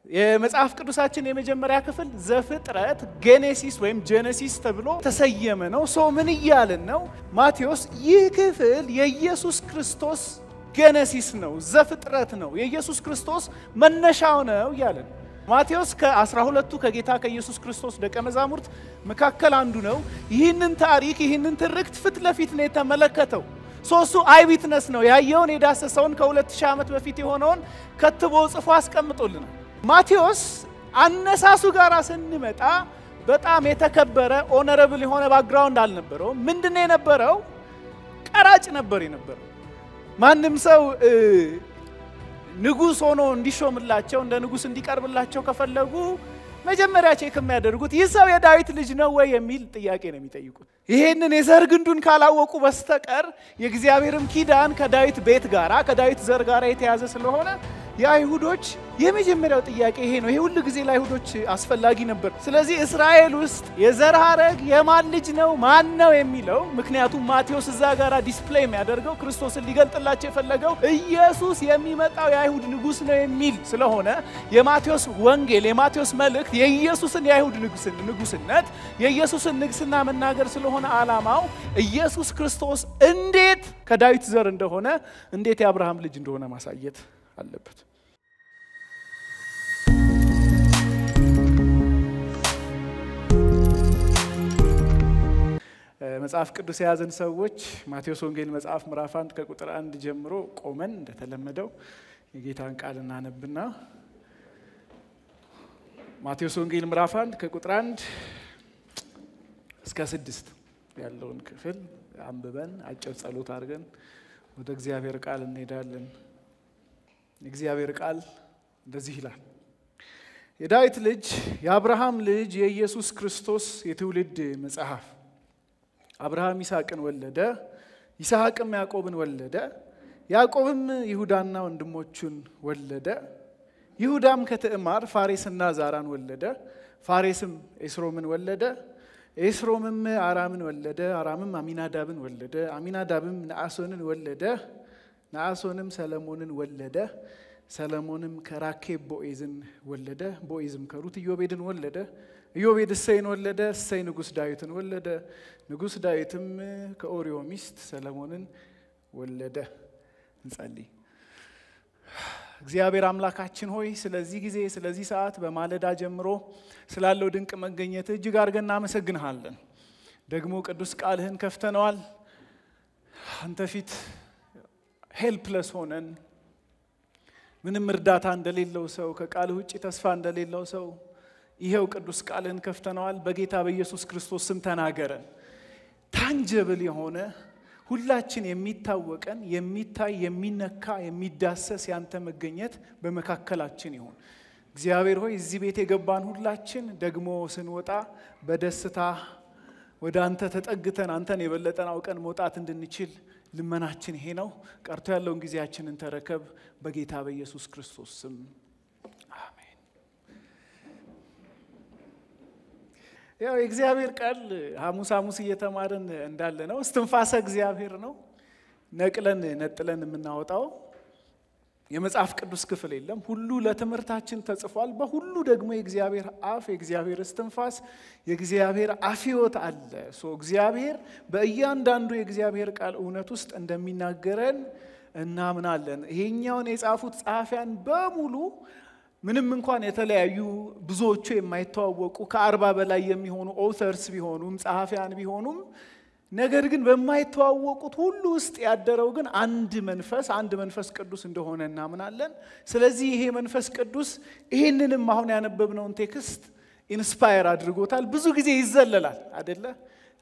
የመጽሐፍ ቅዱሳችን የመጀመሪያ ክፍል ዘፍጥረት ጄኔሲስ ወይም ጄኔሲስ ተብሎ ተሰየመ ነው። ምን ይያልን ነው? ማቴዎስ ይህ ክፍል የኢየሱስ ክርስቶስ ጄኔሲስ ነው፣ ዘፍጥረት ነው፣ የኢየሱስ ክርስቶስ መነሻው ነው ያለን። ማቴዎስ ከ12ቱ ከጌታ ከኢየሱስ ክርስቶስ ደቀ መዛሙርት መካከል አንዱ ነው። ይህንን ታሪክ ይህንን ትርክት ፊት ለፊት ነው የተመለከተው። እሱ አይ ዊትነስ ነው፣ ያየውን የዳሰሰውን ከ2000 ዓመት በፊት የሆነውን ከትቦ ጽፎ አስቀምጦልናል። ማቴዎስ አነሳሱ ጋር ስንመጣ በጣም የተከበረ ኦነረብል የሆነ ባክግራውንድ አልነበረው። ምንድነው የነበረው? ቀራጭ ነበር የነበረው። ማንም ሰው ንጉስ ሆኖ እንዲሾምላቸው እንደ ንጉስ እንዲቀርብላቸው ከፈለጉ መጀመሪያ ቼክ የሚያደርጉት ይህ ሰው የዳዊት ልጅ ነው ወይ የሚል ጥያቄ ነው የሚጠይቁት። ይሄንን የዘር ግንዱን ካላወቁ በስተቀር የእግዚአብሔርም ኪዳን ከዳዊት ቤት ጋራ ከዳዊት ዘር ጋራ የተያዘ ስለሆነ የአይሁዶች የመጀመሪያው ጥያቄ ይሄ ነው። ይሄ ሁሉ ጊዜ ለአይሁዶች አስፈላጊ ነበር። ስለዚህ እስራኤል ውስጥ የዘር ሐረግ የማን ልጅ ነው ማን ነው የሚለው፣ ምክንያቱም ማቴዎስ እዛ ጋራ ዲስፕሌይ የሚያደርገው ክርስቶስን ሊገልጥላቸው የፈለገው ኢየሱስ የሚመጣው የአይሁድ ንጉስ ነው የሚል ስለሆነ የማቴዎስ ወንጌል የማቴዎስ መልእክት የኢየሱስን የአይሁድ ንጉስነት የኢየሱስን ንግስና መናገር ስለሆነ ዓላማው ኢየሱስ ክርስቶስ እንዴት ከዳዊት ዘር እንደሆነ እንዴት የአብርሃም ልጅ እንደሆነ ማሳየት አለበት። መጽሐፍ ቅዱስ የያዘን ሰዎች ማቴዎስ ወንጌል መጽሐፍ ምዕራፍ 1 ከቁጥር 1 ጀምሮ ቆመን እንደተለመደው የጌታን ቃል እናነብና ማቴዎስ ወንጌል ምዕራፍ 1 ከቁጥር 1 እስከ 6 ያለውን ክፍል አንብበን አጭር ጸሎት አድርገን ወደ እግዚአብሔር ቃል እንሄዳለን። የእግዚአብሔር ቃል እንደዚህ ይላል። የዳዊት ልጅ የአብርሃም ልጅ የኢየሱስ ክርስቶስ የትውልድ መጽሐፍ። አብርሃም ይስሐቅን ወለደ፣ ይስሐቅም ያዕቆብን ወለደ፣ ያዕቆብም ይሁዳና ወንድሞቹን ወለደ፣ ይሁዳም ከትዕማር ፋሬስና ዛራን ወለደ፣ ፋሬስም ኤስሮምን ወለደ፣ ኤስሮምም አራምን ወለደ፣ አራምም አሚናዳብን ወለደ፣ አሚናዳብም ነአሶንን ወለደ፣ ነአሶንም ሰለሞንን ወለደ፣ ሰለሞንም ከራኬብ ቦዔዝን ወለደ፣ ቦዔዝም ከሩት ኢዮቤድን ወለደ፣ ኢዮቤድ እሰይን ወለደ፣ እሰይ ንጉስ ዳዊትን ወለደ፣ ንጉስ ዳዊትም ከኦሪዮ ሚስት ሰለሞንን ወለደ። እንጸልይ። እግዚአብሔር አምላካችን ሆይ ስለዚህ ጊዜ ስለዚህ ሰዓት በማለዳ ጀምሮ ስላለው ድንቅ መገኘት እጅግ አድርገን እናመሰግንሃለን። ደግሞ ቅዱስ ቃልህን ከፍተነዋል። አንተ ፊት ሄልፕለስ ሆነን ምንም እርዳታ እንደሌለው ሰው ከቃልህ ውጪ ተስፋ እንደሌለው ሰው ይሄው ቅዱስ ቃልህን ከፍተነዋል። በጌታ በኢየሱስ ክርስቶስ ስም ተናገረን። ታንጀብል የሆነ ሁላችን የሚታወቀን የሚታይ የሚነካ የሚዳሰስ ያንተ መገኘት በመካከላችን ይሁን። እግዚአብሔር ሆይ እዚህ ቤት የገባን ሁላችን ደግሞ ስንወጣ በደስታ ወደ አንተ ተጠግተን አንተን የበለጠን አውቀን መውጣት እንድንችል ልመናችን ይሄ ነው። ቀርቶ ያለውን ጊዜያችንን ተረከብ በጌታ በኢየሱስ ክርስቶስ ስም አሜን። ያው የእግዚአብሔር ቃል ሐሙስ እየተማርን እንዳለ ነው። እስትንፋሰ እግዚአብሔር ነው። ነጥለን የምናወጣው የመጽሐፍ ቅዱስ ክፍል የለም። ሁሉ ለትምህርታችን ተጽፏል። በሁሉ ደግሞ የእግዚአብሔር አፍ የእግዚአብሔር እስትንፋስ የእግዚአብሔር አፍዮት አለ። እግዚአብሔር በእያንዳንዱ የእግዚአብሔር ቃል እውነት ውስጥ እንደሚናገረን እናምናለን። ይሄኛውን የጻፉት ጸሐፊያን በሙሉ ምንም እንኳን የተለያዩ ብዙዎቹ የማይተዋወቁ ከ40 በላይ የሚሆኑ ኦተርስ ቢሆኑም ጸሐፊያን ቢሆኑም ነገር ግን በማይተዋወቁት ሁሉ ውስጥ ያደረው ግን አንድ መንፈስ ቅዱስ እንደሆነ እናምናለን። ስለዚህ ይሄ መንፈስ ቅዱስ ይሄንንም አሁን ያነበብነውን ቴክስት ኢንስፓየር አድርጎታል። ብዙ ጊዜ ይዘለላል አይደለ?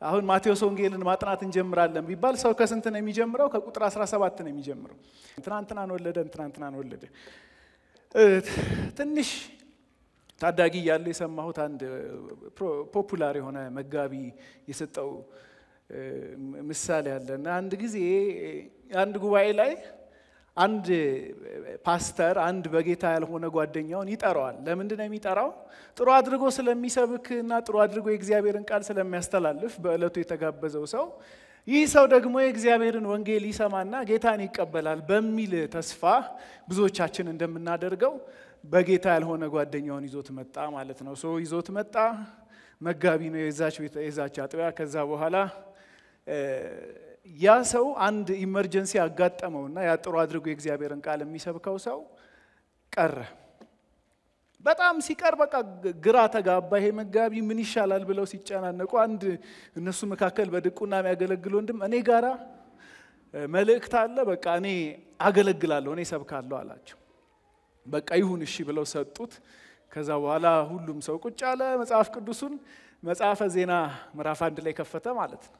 አሁን ማቴዎስ ወንጌልን ማጥናት እንጀምራለን ቢባል ሰው ከስንት ነው የሚጀምረው? ከቁጥር 17 ነው የሚጀምረው። እንትናን ወለደ። ትንሽ ታዳጊ ያለ የሰማሁት አንድ ፖፑላር የሆነ መጋቢ የሰጠው ምሳሌ አለና አንድ ጊዜ አንድ ጉባኤ ላይ አንድ ፓስተር አንድ በጌታ ያልሆነ ጓደኛውን ይጠራዋል። ለምንድን ነው የሚጠራው? ጥሩ አድርጎ ስለሚሰብክና ጥሩ አድርጎ የእግዚአብሔርን ቃል ስለሚያስተላልፍ በእለቱ የተጋበዘው ሰው ይህ ሰው ደግሞ የእግዚአብሔርን ወንጌል ይሰማና ጌታን ይቀበላል በሚል ተስፋ ብዙዎቻችን እንደምናደርገው በጌታ ያልሆነ ጓደኛውን ይዞት መጣ ማለት ነው። ይዞት መጣ። መጋቢ ነው የዛች አጥቢያ። ከዛ በኋላ ያ ሰው አንድ ኢመርጀንሲ አጋጠመውና ያጥሩ አድርጎ የእግዚአብሔርን ቃል የሚሰብከው ሰው ቀረ። በጣም ሲቀር በቃ ግራ ተጋባ። ይሄ መጋቢ ምን ይሻላል ብለው ሲጨናነቁ አንድ እነሱ መካከል በድቁና የሚያገለግል ወንድም እኔ ጋራ መልእክት አለ፣ በቃ እኔ አገለግላለሁ፣ እኔ ሰብካለሁ አላቸው። በቃ ይሁን እሺ ብለው ሰጡት። ከዛ በኋላ ሁሉም ሰው ቁጭ አለ። መጽሐፍ ቅዱሱን መጽሐፈ ዜና ምዕራፍ 1 ላይ ከፈተ ማለት ነው።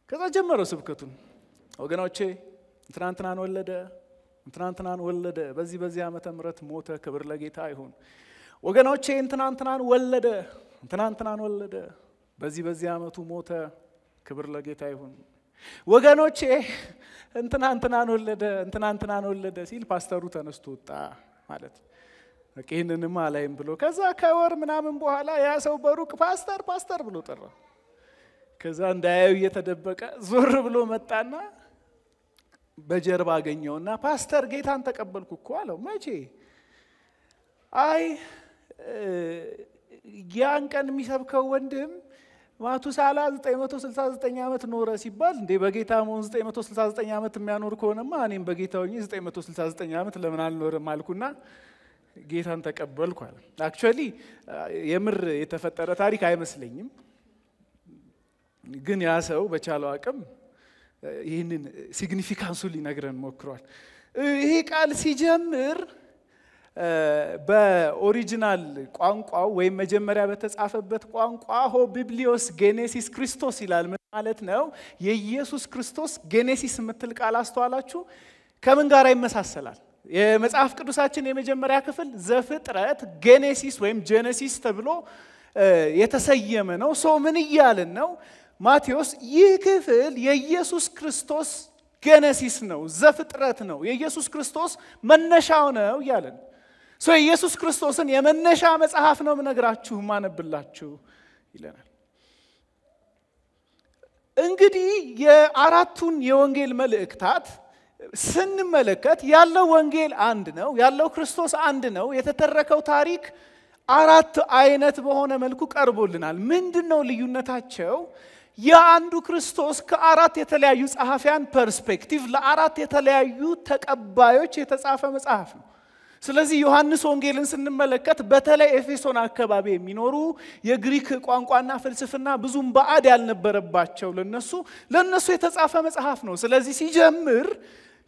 ከዛ ጀመረው ስብከቱን። ወገኖቼ ትናንትናን ወለደ፣ በዚህ ዓመተ ምህረት ሞተ፣ ክብር ለጌታ ይሁን። ወገኖቼ ትናንትናን ወለደ፣ በዚህ ዓመቱ ሞተ፣ ክብር ለጌታ ይሁን። ወገኖቼ እንትናንትናን ወለደ ሲል ፓስተሩ ተነስቶ ወጣ ማለት ነው። ይህንንማ አላይም ብሎ ከዛ ከወር ምናምን በኋላ ያ ሰው በሩቅ ፓስተር ብሎ ጠራ። ከዛ እንዳያዩ እየተደበቀ ዞር ብሎ መጣና በጀርባ አገኘውና ፓስተር ጌታን ተቀበልኩ እኮ አለው። መቼ? አይ ያን ቀን የሚሰብከው ወንድም ማቱሳላ 969 ዓመት ኖረ ሲባል እንዴ በጌታ ሞን 969 ዓመት የሚያኖር ከሆነማ እኔም በጌታ ሆኜ 969 ዓመት ለምን አልኖርም አልኩና ጌታን ተቀበልኩ አለ። አክቹአሊ የምር የተፈጠረ ታሪክ አይመስለኝም፣ ግን ያ ሰው በቻለው አቅም ይህንን ሲግኒፊካንሱ ሊነግረን ሞክሯል። ይሄ ቃል ሲጀምር በኦሪጂናል ቋንቋው ወይም መጀመሪያ በተጻፈበት ቋንቋ ሆ ቢብሊዮስ ጌኔሲስ ክርስቶስ ይላል። ምን ማለት ነው? የኢየሱስ ክርስቶስ ጌኔሲስ የምትል ቃል አስተዋላችሁ? ከምን ጋር ይመሳሰላል? የመጽሐፍ ቅዱሳችን የመጀመሪያ ክፍል ዘፍጥረት ጌኔሲስ ወይም ጄኔሲስ ተብሎ የተሰየመ ነው። ምን እያልን ነው? ማቴዎስ ይህ ክፍል የኢየሱስ ክርስቶስ ጌኔሲስ ነው፣ ዘፍጥረት ነው፣ የኢየሱስ ክርስቶስ መነሻው ነው እያለን የኢየሱስ ክርስቶስን የመነሻ መጽሐፍ ነው ምነግራችሁ ማነብላችሁ ይለናል። እንግዲህ የአራቱን የወንጌል መልእክታት ስንመለከት ያለው ወንጌል አንድ ነው፣ ያለው ክርስቶስ አንድ ነው። የተተረከው ታሪክ አራት አይነት በሆነ መልኩ ቀርቦልናል። ምንድነው ልዩነታቸው? የአንዱ ክርስቶስ ከአራት የተለያዩ ጸሐፊያን ፐርስፔክቲቭ ለአራት የተለያዩ ተቀባዮች የተጻፈ መጽሐፍ ነው። ስለዚህ ዮሐንስ ወንጌልን ስንመለከት በተለይ ኤፌሶን አካባቢ የሚኖሩ የግሪክ ቋንቋና ፍልስፍና ብዙም ባዕድ ያልነበረባቸው ለነሱ የተጻፈ መጽሐፍ ነው። ስለዚህ ሲጀምር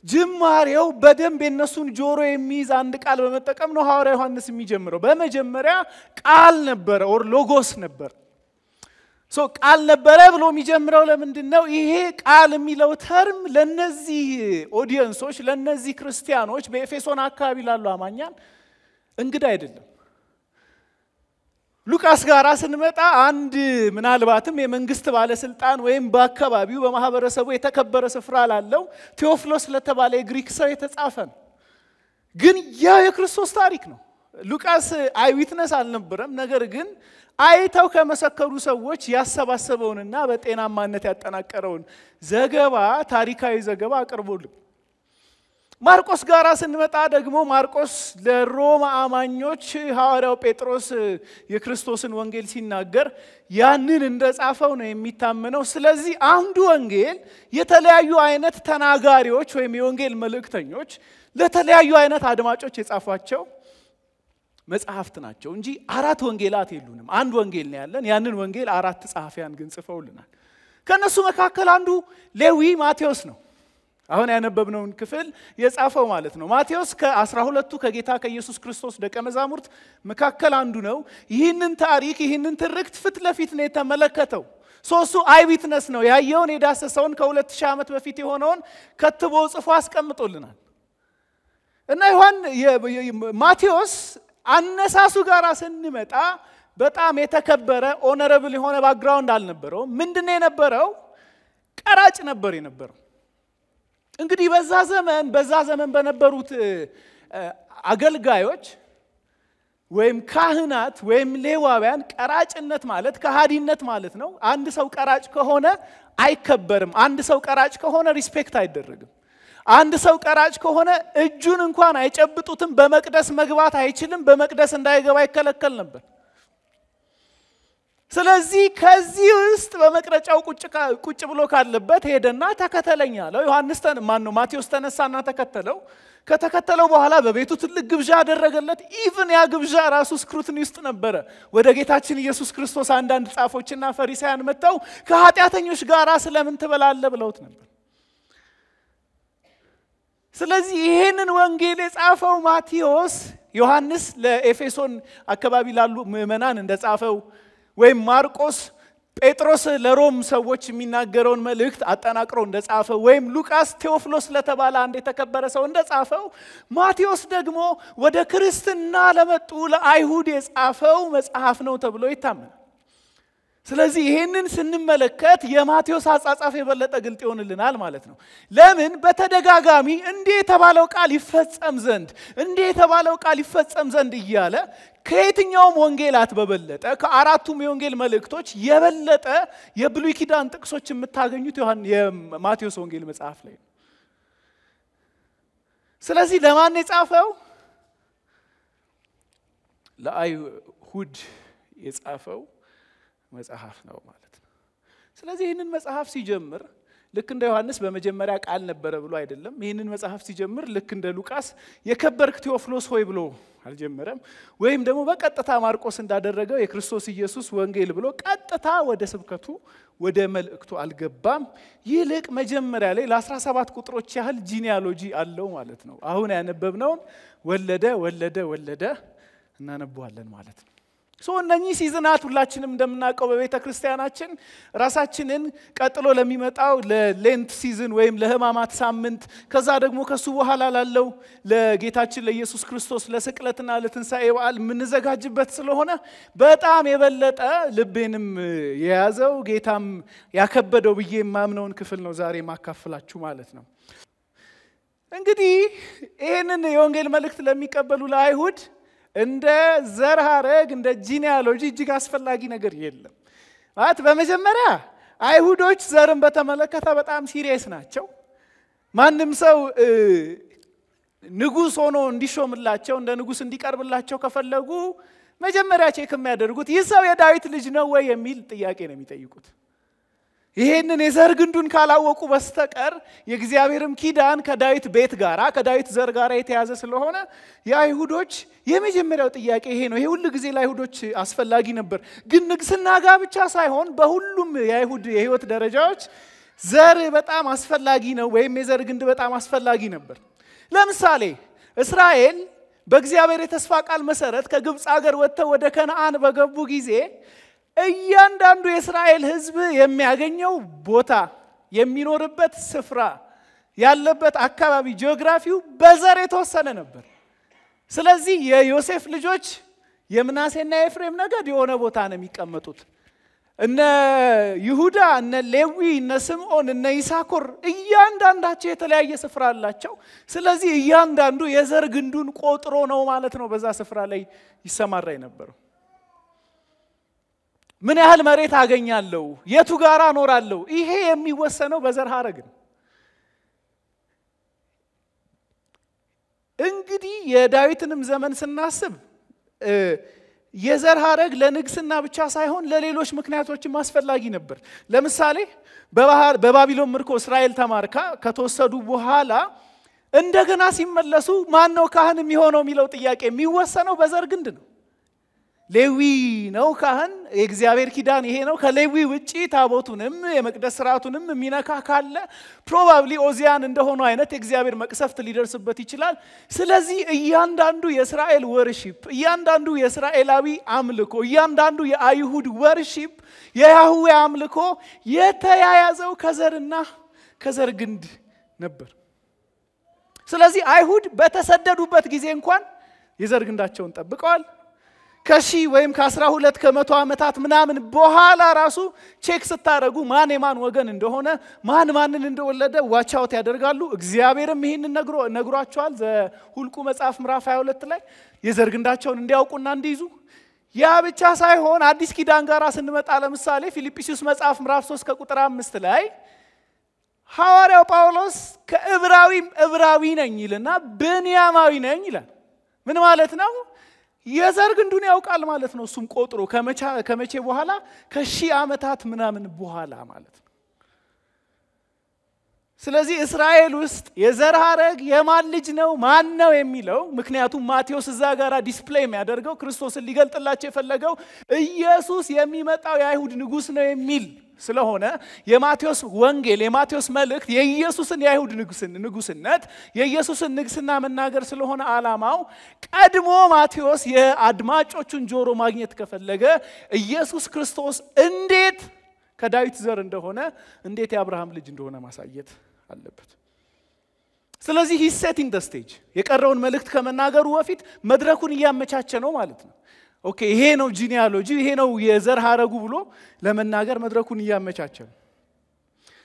ጅማሬው በደንብ የነሱን ጆሮ የሚይዝ አንድ ቃል በመጠቀም ነው ሐዋርያ ዮሐንስ የሚጀምረው። በመጀመሪያ ቃል ነበረ ኦር ሎጎስ ነበር። ቃል ነበረ ብሎ የሚጀምረው ለምንድነው? ይሄ ቃል የሚለው ተርም ለነዚህ ኦዲየንሶች ለነዚህ ክርስቲያኖች በኤፌሶን አካባቢ ላሉ አማኛን እንግዳ አይደለም። ሉቃስ ጋር ስንመጣ አንድ ምናልባትም የመንግስት ባለስልጣን ወይም በአካባቢው በማህበረሰቡ የተከበረ ስፍራ ላለው ቴዎፍሎስ ለተባለ የግሪክ ሰው የተጻፈ ነው። ግን ያ የክርስቶስ ታሪክ ነው። ሉቃስ አይዊትነስ አልነበረም። ነገር ግን አይተው ከመሰከሩ ሰዎች ያሰባሰበውንና በጤናማነት ያጠናቀረውን ዘገባ ታሪካዊ ዘገባ አቅርቦልን። ማርቆስ ጋር ስንመጣ ደግሞ ማርቆስ ለሮማ አማኞች ሐዋርያው ጴጥሮስ የክርስቶስን ወንጌል ሲናገር ያንን እንደጻፈው ነው የሚታመነው። ስለዚህ አንዱ ወንጌል የተለያዩ አይነት ተናጋሪዎች ወይም የወንጌል መልእክተኞች ለተለያዩ አይነት አድማጮች የጻፏቸው መጽሐፍት ናቸው እንጂ አራት ወንጌላት የሉንም። አንድ ወንጌል ነው ያለን። ያንን ወንጌል አራት ጸሐፊያን ግን ጽፈውልናል። ከነሱ መካከል አንዱ ሌዊ ማቴዎስ ነው። አሁን ያነበብነውን ክፍል የጻፈው ማለት ነው። ማቴዎስ ከ12ቱ ከጌታ ከኢየሱስ ክርስቶስ ደቀ መዛሙርት መካከል አንዱ ነው። ይህንን ታሪክ ይህንን ትርክት ፊት ለፊት ነው የተመለከተው። እሱ አይ ዊትነስ ነው። ያየውን የዳሰሰውን ከ2000 ዓመት በፊት የሆነውን ከትቦ ጽፎ አስቀምጦልናል። እና ማቴዎስ አነሳሱ ጋር ስንመጣ በጣም የተከበረ ኦነረብል የሆነ ባክግራውንድ አልነበረው። ምንድነው የነበረው? ቀራጭ ነበር የነበረው። እንግዲህ በዛ ዘመን በነበሩት አገልጋዮች ወይም ካህናት ወይም ሌዋውያን ቀራጭነት ማለት ከሃዲነት ማለት ነው። አንድ ሰው ቀራጭ ከሆነ አይከበርም። አንድ ሰው ቀራጭ ከሆነ ሪስፔክት አይደረግም። አንድ ሰው ቀራጭ ከሆነ እጁን እንኳን አይጨብጡትም፣ በመቅደስ መግባት አይችልም፣ በመቅደስ እንዳይገባ ይከለከል ነበር። ስለዚህ ከዚህ ውስጥ በመቅረጫው ቁጭ ብሎ ካለበት ሄደና ተከተለኝ አለው። ማቴዎስ ተነሳና ተከተለው። ከተከተለው በኋላ በቤቱ ትልቅ ግብዣ አደረገለት። ኢቭን ያ ግብዣ ራሱ ስክሩትኒ ውስጥ ነበረ። ወደ ጌታችን ኢየሱስ ክርስቶስ አንዳንድ ጻፎችና ፈሪሳውያን መጥተው ከኃጢአተኞች ጋር ስለምን ትበላለህ ብለውት ነበር። ስለዚህ ይሄንን ወንጌል የጻፈው ማቴዎስ፣ ዮሐንስ ለኤፌሶን አካባቢ ላሉ ምዕመናን እንደጻፈው፣ ወይም ማርቆስ ጴጥሮስ ለሮም ሰዎች የሚናገረውን መልእክት አጠናቅሮ እንደጻፈው፣ ወይም ሉቃስ ቴዎፍሎስ ለተባለ አንድ የተከበረ ሰው እንደጻፈው፣ ማቴዎስ ደግሞ ወደ ክርስትና ለመጡ ለአይሁድ የጻፈው መጽሐፍ ነው ተብሎ ይታመናል። ስለዚህ ይሄንን ስንመለከት የማቴዎስ አጻጻፍ የበለጠ ግልጥ ይሆንልናል ማለት ነው። ለምን በተደጋጋሚ እንዲህ የተባለው ቃል ይፈጸም ዘንድ እያለ ከየትኛውም ወንጌላት በበለጠ ከአራቱም የወንጌል መልእክቶች የበለጠ የብሉይ ኪዳን ጥቅሶች የምታገኙት የማቴዎስ ወንጌል መጽሐፍ ላይ ነው። ስለዚህ ለማን የጻፈው? ለአይሁድ የጻፈው መጽሐፍ ነው ማለት ነው። ስለዚህ ይህንን መጽሐፍ ሲጀምር ልክ እንደ ዮሐንስ በመጀመሪያ ቃል ነበረ ብሎ አይደለም። ይህንን መጽሐፍ ሲጀምር ልክ እንደ ሉቃስ የከበርክ ቴዎፍሎስ ሆይ ብሎ አልጀመረም። ወይም ደግሞ በቀጥታ ማርቆስ እንዳደረገው የክርስቶስ ኢየሱስ ወንጌል ብሎ ቀጥታ ወደ ስብከቱ ወደ መልእክቱ አልገባም። ይልቅ መጀመሪያ ላይ ለ17 ቁጥሮች ያህል ጂኒያሎጂ አለው ማለት ነው። አሁን ያነበብነውን ወለደ እናነባዋለን ማለት ነው። እነኚህ ሲዝናት ሁላችንም እንደምናውቀው በቤተ ክርስቲያናችን ራሳችንን ቀጥሎ ለሚመጣው ለሌንት ሲዝን ወይም ለሕማማት ሳምንት፣ ከዛ ደግሞ ከሱ በኋላ ላለው ለጌታችን ለኢየሱስ ክርስቶስ ለስቅለትና ለትንሣኤ በዓል የምንዘጋጅበት ስለሆነ በጣም የበለጠ ልቤንም የያዘው ጌታም ያከበደው ብዬ የማምነውን ክፍል ነው ዛሬ ማካፈላችሁ ማለት ነው። እንግዲህ ይህንን የወንጌል መልእክት ለሚቀበሉ ለአይሁድ እንደ ዘር ሐረግ እንደ ጂኒያሎጂ እጅግ አስፈላጊ ነገር የለም ማለት። በመጀመሪያ አይሁዶች ዘርን በተመለከተ በጣም ሲሪየስ ናቸው። ማንም ሰው ንጉስ ሆኖ እንዲሾምላቸው እንደ ንጉስ እንዲቀርብላቸው ከፈለጉ መጀመሪያ ቼክ የሚያደርጉት ይህ ሰው የዳዊት ልጅ ነው ወይ የሚል ጥያቄ ነው የሚጠይቁት። ይሄንን የዘር ግንዱን ካላወቁ በስተቀር የእግዚአብሔርም ኪዳን ከዳዊት ቤት ጋራ ከዳዊት ዘር ጋራ የተያዘ ስለሆነ የአይሁዶች የመጀመሪያው ጥያቄ ይሄ ነው። ይሄ ሁሉ ጊዜ ለአይሁዶች አስፈላጊ ነበር። ግን ንግስና ጋር ብቻ ሳይሆን በሁሉም የአይሁድ የህይወት ደረጃዎች ዘር በጣም አስፈላጊ ነው፣ ወይም የዘር ግንድ በጣም አስፈላጊ ነበር። ለምሳሌ እስራኤል በእግዚአብሔር የተስፋ ቃል መሰረት ከግብፅ ሀገር ወጥተው ወደ ከነዓን በገቡ ጊዜ እያንዳንዱ የእስራኤል ህዝብ የሚያገኘው ቦታ፣ የሚኖርበት ስፍራ፣ ያለበት አካባቢ ጂኦግራፊው በዘር የተወሰነ ነበር። ስለዚህ የዮሴፍ ልጆች የምናሴና የኤፍሬም ነገድ የሆነ ቦታ ነው የሚቀመጡት። እነ ይሁዳ፣ እነ ሌዊ፣ እነ ስምዖን፣ እነ ይሳኮር እያንዳንዳቸው የተለያየ ስፍራ አላቸው። ስለዚህ እያንዳንዱ የዘር ግንዱን ቆጥሮ ነው ማለት ነው በዛ ስፍራ ላይ ይሰማራ የነበረው። ምን ያህል መሬት አገኛለሁ፣ የቱ ጋራ እኖራለሁ፣ ይሄ የሚወሰነው በዘር ሐረግ ነው። እንግዲህ የዳዊትንም ዘመን ስናስብ የዘር ሐረግ ለንግስና ብቻ ሳይሆን ለሌሎች ምክንያቶችም አስፈላጊ ነበር። ለምሳሌ በባቢሎን ምርኮ እስራኤል ተማርካ ከተወሰዱ በኋላ እንደገና ሲመለሱ ማን ነው ካህን የሚሆነው የሚለው ጥያቄ የሚወሰነው በዘር ግንድ ነው። ሌዊ ነው ካህን፣ የእግዚአብሔር ኪዳን ይሄ ነው። ከሌዊ ውጪ ታቦቱንም የመቅደስ ስርዓቱንም የሚነካ ካለ ፕሮባብሊ ኦዚያን እንደሆነው አይነት የእግዚአብሔር መቅሰፍት ሊደርስበት ይችላል። ስለዚህ እያንዳንዱ የእስራኤል ወርሺፕ፣ እያንዳንዱ የእስራኤላዊ አምልኮ፣ እያንዳንዱ የአይሁድ ወርሺፕ፣ የያህዌ አምልኮ የተያያዘው ከዘርና ከዘር ግንድ ነበር። ስለዚህ አይሁድ በተሰደዱበት ጊዜ እንኳን የዘር ግንዳቸውን ጠብቀዋል። ከሺህ ወይም ከ12 ከመቶ ዓመታት ምናምን በኋላ ራሱ ቼክ ስታረጉ ማን የማን ወገን እንደሆነ ማን ማንን እንደወለደ ዋች አውት ያደርጋሉ። እግዚአብሔርም ይሄንን ነግሯቸዋል ዘሁልቁ መጽሐፍ ምዕራፍ 22 ላይ የዘር ግንዳቸውን እንዲያውቁና እንዲይዙ። ያ ብቻ ሳይሆን አዲስ ኪዳን ጋር ስንመጣ ለምሳሌ ፊልጵስዩስ መጽሐፍ ምዕራፍ 3 ከቁጥር 5 ላይ ሐዋርያው ጳውሎስ ከዕብራዊም ዕብራዊ ነኝ ይልና ብንያማዊ ነኝ ይላል። ምን ማለት ነው? የዘር ግንዱን ያውቃል ማለት ነው። እሱም ቆጥሮ ከመቼ በኋላ ከሺህ ዓመታት ምናምን በኋላ ማለት ነው። ስለዚህ እስራኤል ውስጥ የዘር ሐረግ የማን ልጅ ነው ማን ነው የሚለው ምክንያቱም ማቴዎስ እዛ ጋር ዲስፕሌይ የሚያደርገው ክርስቶስን ሊገልጥላቸው የፈለገው ኢየሱስ የሚመጣው የአይሁድ ንጉስ ነው የሚል ስለሆነ የማቴዎስ ወንጌል የማቴዎስ መልእክት የኢየሱስን የአይሁድ ንጉስነት የኢየሱስን ንግስና መናገር ስለሆነ ዓላማው ቀድሞ ማቴዎስ የአድማጮቹን ጆሮ ማግኘት ከፈለገ ኢየሱስ ክርስቶስ እንዴት ከዳዊት ዘር እንደሆነ እንዴት የአብርሃም ልጅ እንደሆነ ማሳየት አለበት። ስለዚህ he setting the stage የቀረውን መልእክት ከመናገሩ በፊት መድረኩን እያመቻቸ ነው ማለት ነው። ኦኬ ይሄ ነው ጂኒያሎጂ ይሄ ነው የዘር ሐረጉ ብሎ ለመናገር መድረኩን እያመቻቸ ነው።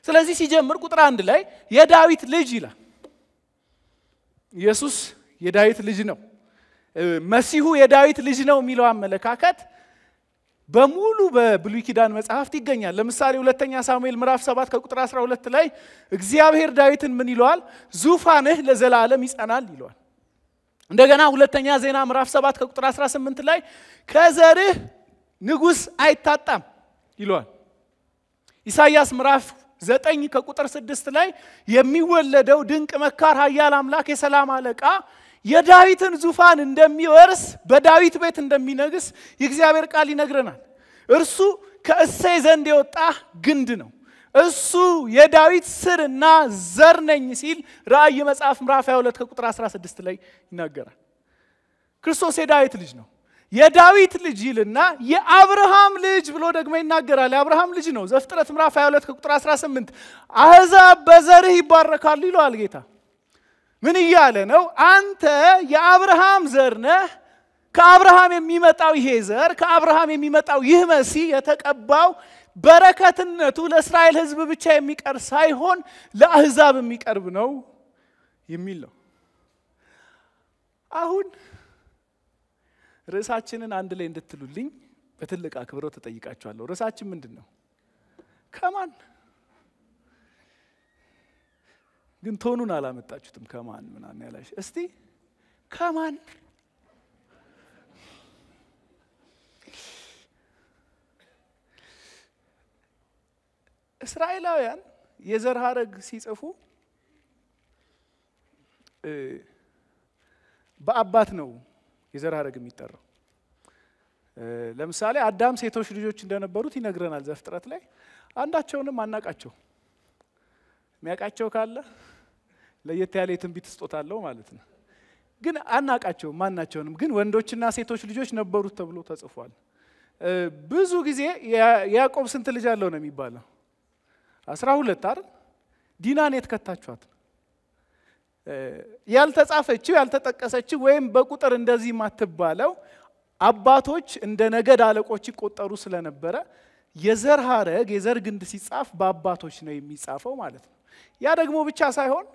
ስለዚህ ሲጀምር ቁጥር 1 ላይ የዳዊት ልጅ ይላል። ኢየሱስ የዳዊት ልጅ ነው። መሲሁ የዳዊት ልጅ ነው የሚለው አመለካከት በሙሉ በብሉይ ኪዳን መጽሐፍት ይገኛል። ለምሳሌ ሁለተኛ ሳሙኤል ምዕራፍ 7 ከቁጥር 12 ላይ እግዚአብሔር ዳዊትን ምን ይለዋል? ዙፋንህ ለዘላለም ይጸናል ይለዋል። እንደገና ሁለተኛ ዜና ምዕራፍ 7 ከቁጥር 18 ላይ ከዘርህ ንጉስ አይታጣም ይለዋል። ኢሳይያስ ምዕራፍ 9 ከቁጥር 6 ላይ የሚወለደው ድንቅ መካር ኃያል አምላክ የሰላም አለቃ የዳዊትን ዙፋን እንደሚወርስ በዳዊት ቤት እንደሚነግስ የእግዚአብሔር ቃል ይነግረናል። እርሱ ከእሴይ ዘንድ የወጣ ግንድ ነው። እሱ የዳዊት ስርና ዘር ነኝ ሲል ራእይ መጽሐፍ ምዕራፍ 22 ከቁጥር 16 ላይ ይናገራል። ክርስቶስ የዳዊት ልጅ ነው። የዳዊት ልጅ ይልና የአብርሃም ልጅ ብሎ ደግሞ ይናገራል። የአብርሃም ልጅ ነው። ዘፍጥረት ምዕራፍ 22 ከቁጥር 18 አሕዛብ በዘርህ ይባረካሉ ይለዋል ጌታ። ምን እያለ ነው? አንተ የአብርሃም ዘር ነህ። ከአብርሃም የሚመጣው ይሄ ዘር ከአብርሃም የሚመጣው ይህ መሲህ የተቀባው በረከትነቱ ለእስራኤል ሕዝብ ብቻ የሚቀር ሳይሆን ለአሕዛብ የሚቀርብ ነው የሚል ነው። አሁን ርዕሳችንን አንድ ላይ እንድትሉልኝ በትልቅ አክብሮት ተጠይቃችኋለሁ። ርዕሳችን ምንድነው? ከማን? ግን ቶኑን አላመጣችሁትም። ከማን ምናምን ያላሽ እስቲ ከማን? እስራኤላውያን የዘር ሐረግ ሲጽፉ በአባት ነው የዘር ሐረግ የሚጠራው። ለምሳሌ አዳም ሴቶች ልጆች እንደነበሩት ይነግረናል ዘፍጥረት ላይ። አንዳቸውንም አናቃቸው። የሚያቃቸው ካለ ለየት ያለ የትንቢት ስጦታ አለው ማለት ነው። ግን አናቃቸው ማናቸውንም። ግን ወንዶችና ሴቶች ልጆች ነበሩት ተብሎ ተጽፏል። ብዙ ጊዜ ያዕቆብ ስንት ልጅ አለው ነው የሚባለው? 12 አይደል? ዲናን የተከታችኋት ያልተጻፈችው ያልተጠቀሰችው ወይም በቁጥር እንደዚህ ማትባለው አባቶች እንደ ነገድ አለቆች ይቆጠሩ ስለነበረ የዘር ሐረግ የዘር ግንድ ሲጻፍ በአባቶች ነው የሚጻፈው ማለት ነው። ያ ደግሞ ብቻ ሳይሆን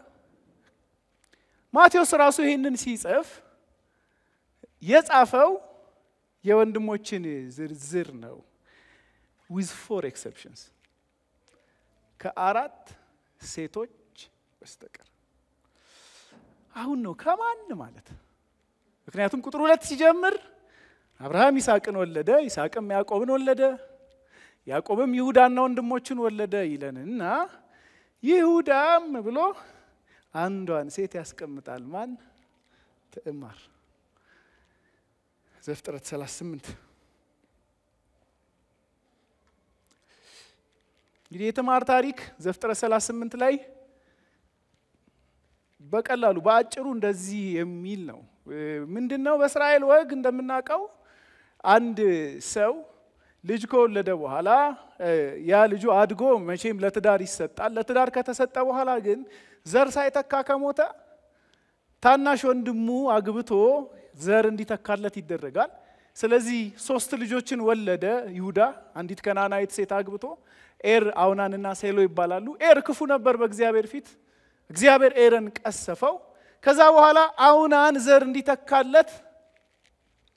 ማቴዎስ ራሱ ይሄንን ሲጽፍ የጻፈው የወንድሞችን ዝርዝር ነው with 4 exceptions ከአራት ሴቶች በስተቀር። አሁን ነው ከማን ማለት? ምክንያቱም ቁጥር 2 ሲጀምር አብርሃም ይስሐቅን ወለደ፣ ይስሐቅም ያዕቆብን ወለደ፣ ያዕቆብም ይሁዳና ወንድሞችን ወለደ ይለንና ይሁዳም ብሎ አንዷን ሴት ያስቀምጣል። ማን? ትዕማር። ዘፍጥረት 38 እንግዲህ የትዕማር ታሪክ ዘፍጥረት 38 ላይ በቀላሉ በአጭሩ እንደዚህ የሚል ነው። ምንድነው? በእስራኤል ወግ እንደምናውቀው አንድ ሰው ልጅ ከወለደ በኋላ ያ ልጁ አድጎ መቼም ለትዳር ይሰጣል። ለትዳር ከተሰጠ በኋላ ግን ዘር ሳይተካ ከሞተ ታናሽ ወንድሙ አግብቶ ዘር እንዲተካለት ይደረጋል። ስለዚህ 3 ልጆችን ወለደ ይሁዳ። አንዲት ከናናዊት ሴት አግብቶ ኤር፣ አውናንና ሴሎ ይባላሉ። ኤር ክፉ ነበር በእግዚአብሔር ፊት። እግዚአብሔር ኤርን ቀሰፈው። ከዛ በኋላ አውናን ዘር እንዲተካለት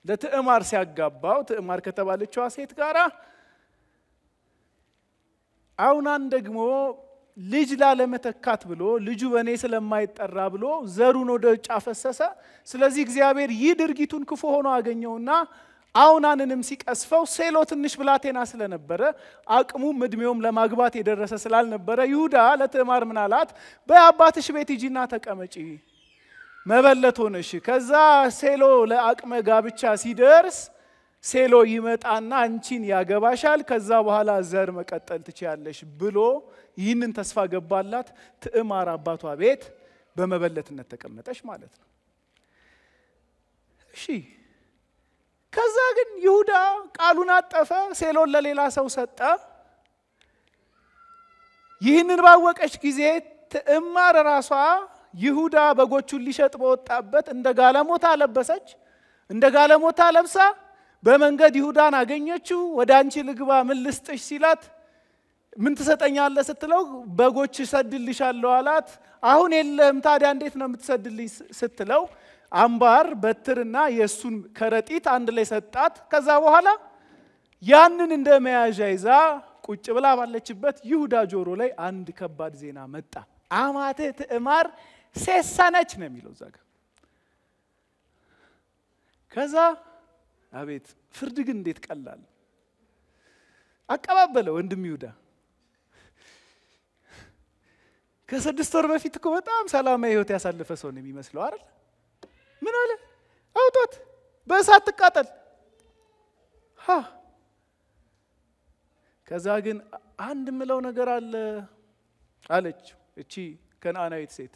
ለትዕማር ሲያጋባው ትዕማር ከተባለችዋ ሴት ጋራ አውናን ደግሞ ልጅ ላለመተካት ብሎ ልጁ በእኔ ስለማይጠራ ብሎ ዘሩን ወደ ውጭ አፈሰሰ። ስለዚህ እግዚአብሔር ይህ ድርጊቱን ክፉ ሆኖ አገኘውና አውናንንም ሲቀስፈው ሴሎ ትንሽ ብላቴና ስለነበረ አቅሙም እድሜውም ለማግባት የደረሰ ስላልነበረ ይሁዳ ለትዕማር ምን አላት? በአባትሽ ቤት ሂጂና ተቀመጪ፣ መበለት ሆነሽ። ከዛ ሴሎ ለአቅመ ጋብቻ ሲደርስ ሴሎ ይመጣና አንቺን ያገባሻል፣ ከዛ በኋላ ዘር መቀጠል ትችያለሽ ብሎ ይህንን ተስፋ ገባላት። ትዕማር አባቷ ቤት በመበለትነት ተቀመጠች ማለት ነው። እሺ ከዛ ግን ይሁዳ ቃሉን አጠፈ፣ ሴሎን ለሌላ ሰው ሰጠ። ይህንን ባወቀች ጊዜ ትዕማር ራሷ ይሁዳ በጎቹን ሊሸጥ በወጣበት እንደ ጋለሞታ ለበሰች። እንደ ጋለሞታ ለብሳ በመንገድ ይሁዳን አገኘችው። ወደ አንቺ ልግባ ምን ልስጥሽ ሲላት ምን ትሰጠኛለህ ስትለው በጎች ሰድልሻለሁ አላት። አሁን የለም ታዲያ እንዴት ነው የምትሰድልኝ ስትለው አምባር በትርና የሱን ከረጢት አንድ ላይ ሰጣት። ከዛ በኋላ ያንን እንደ መያዣ ይዛ ቁጭ ብላ ባለችበት ይሁዳ ጆሮ ላይ አንድ ከባድ ዜና መጣ። አማቴ ትዕማር ሴሰነች ነው የሚለው ዛጋ። ከዛ አቤት ፍርድ ግን እንዴት ቀላል አቀባበለ ወንድም ይሁዳ። ከ6 ወር በፊት እኮ በጣም ሰላማዊ ህይወት ያሳለፈ ሰው ነው የሚመስለው አይደል? ምን አለ? አውጣት በእሳት ትቃጠል። ከዛ ግን አንድ ምለው ነገር አለ አለች እቺ ከነዓናዊት ሴት።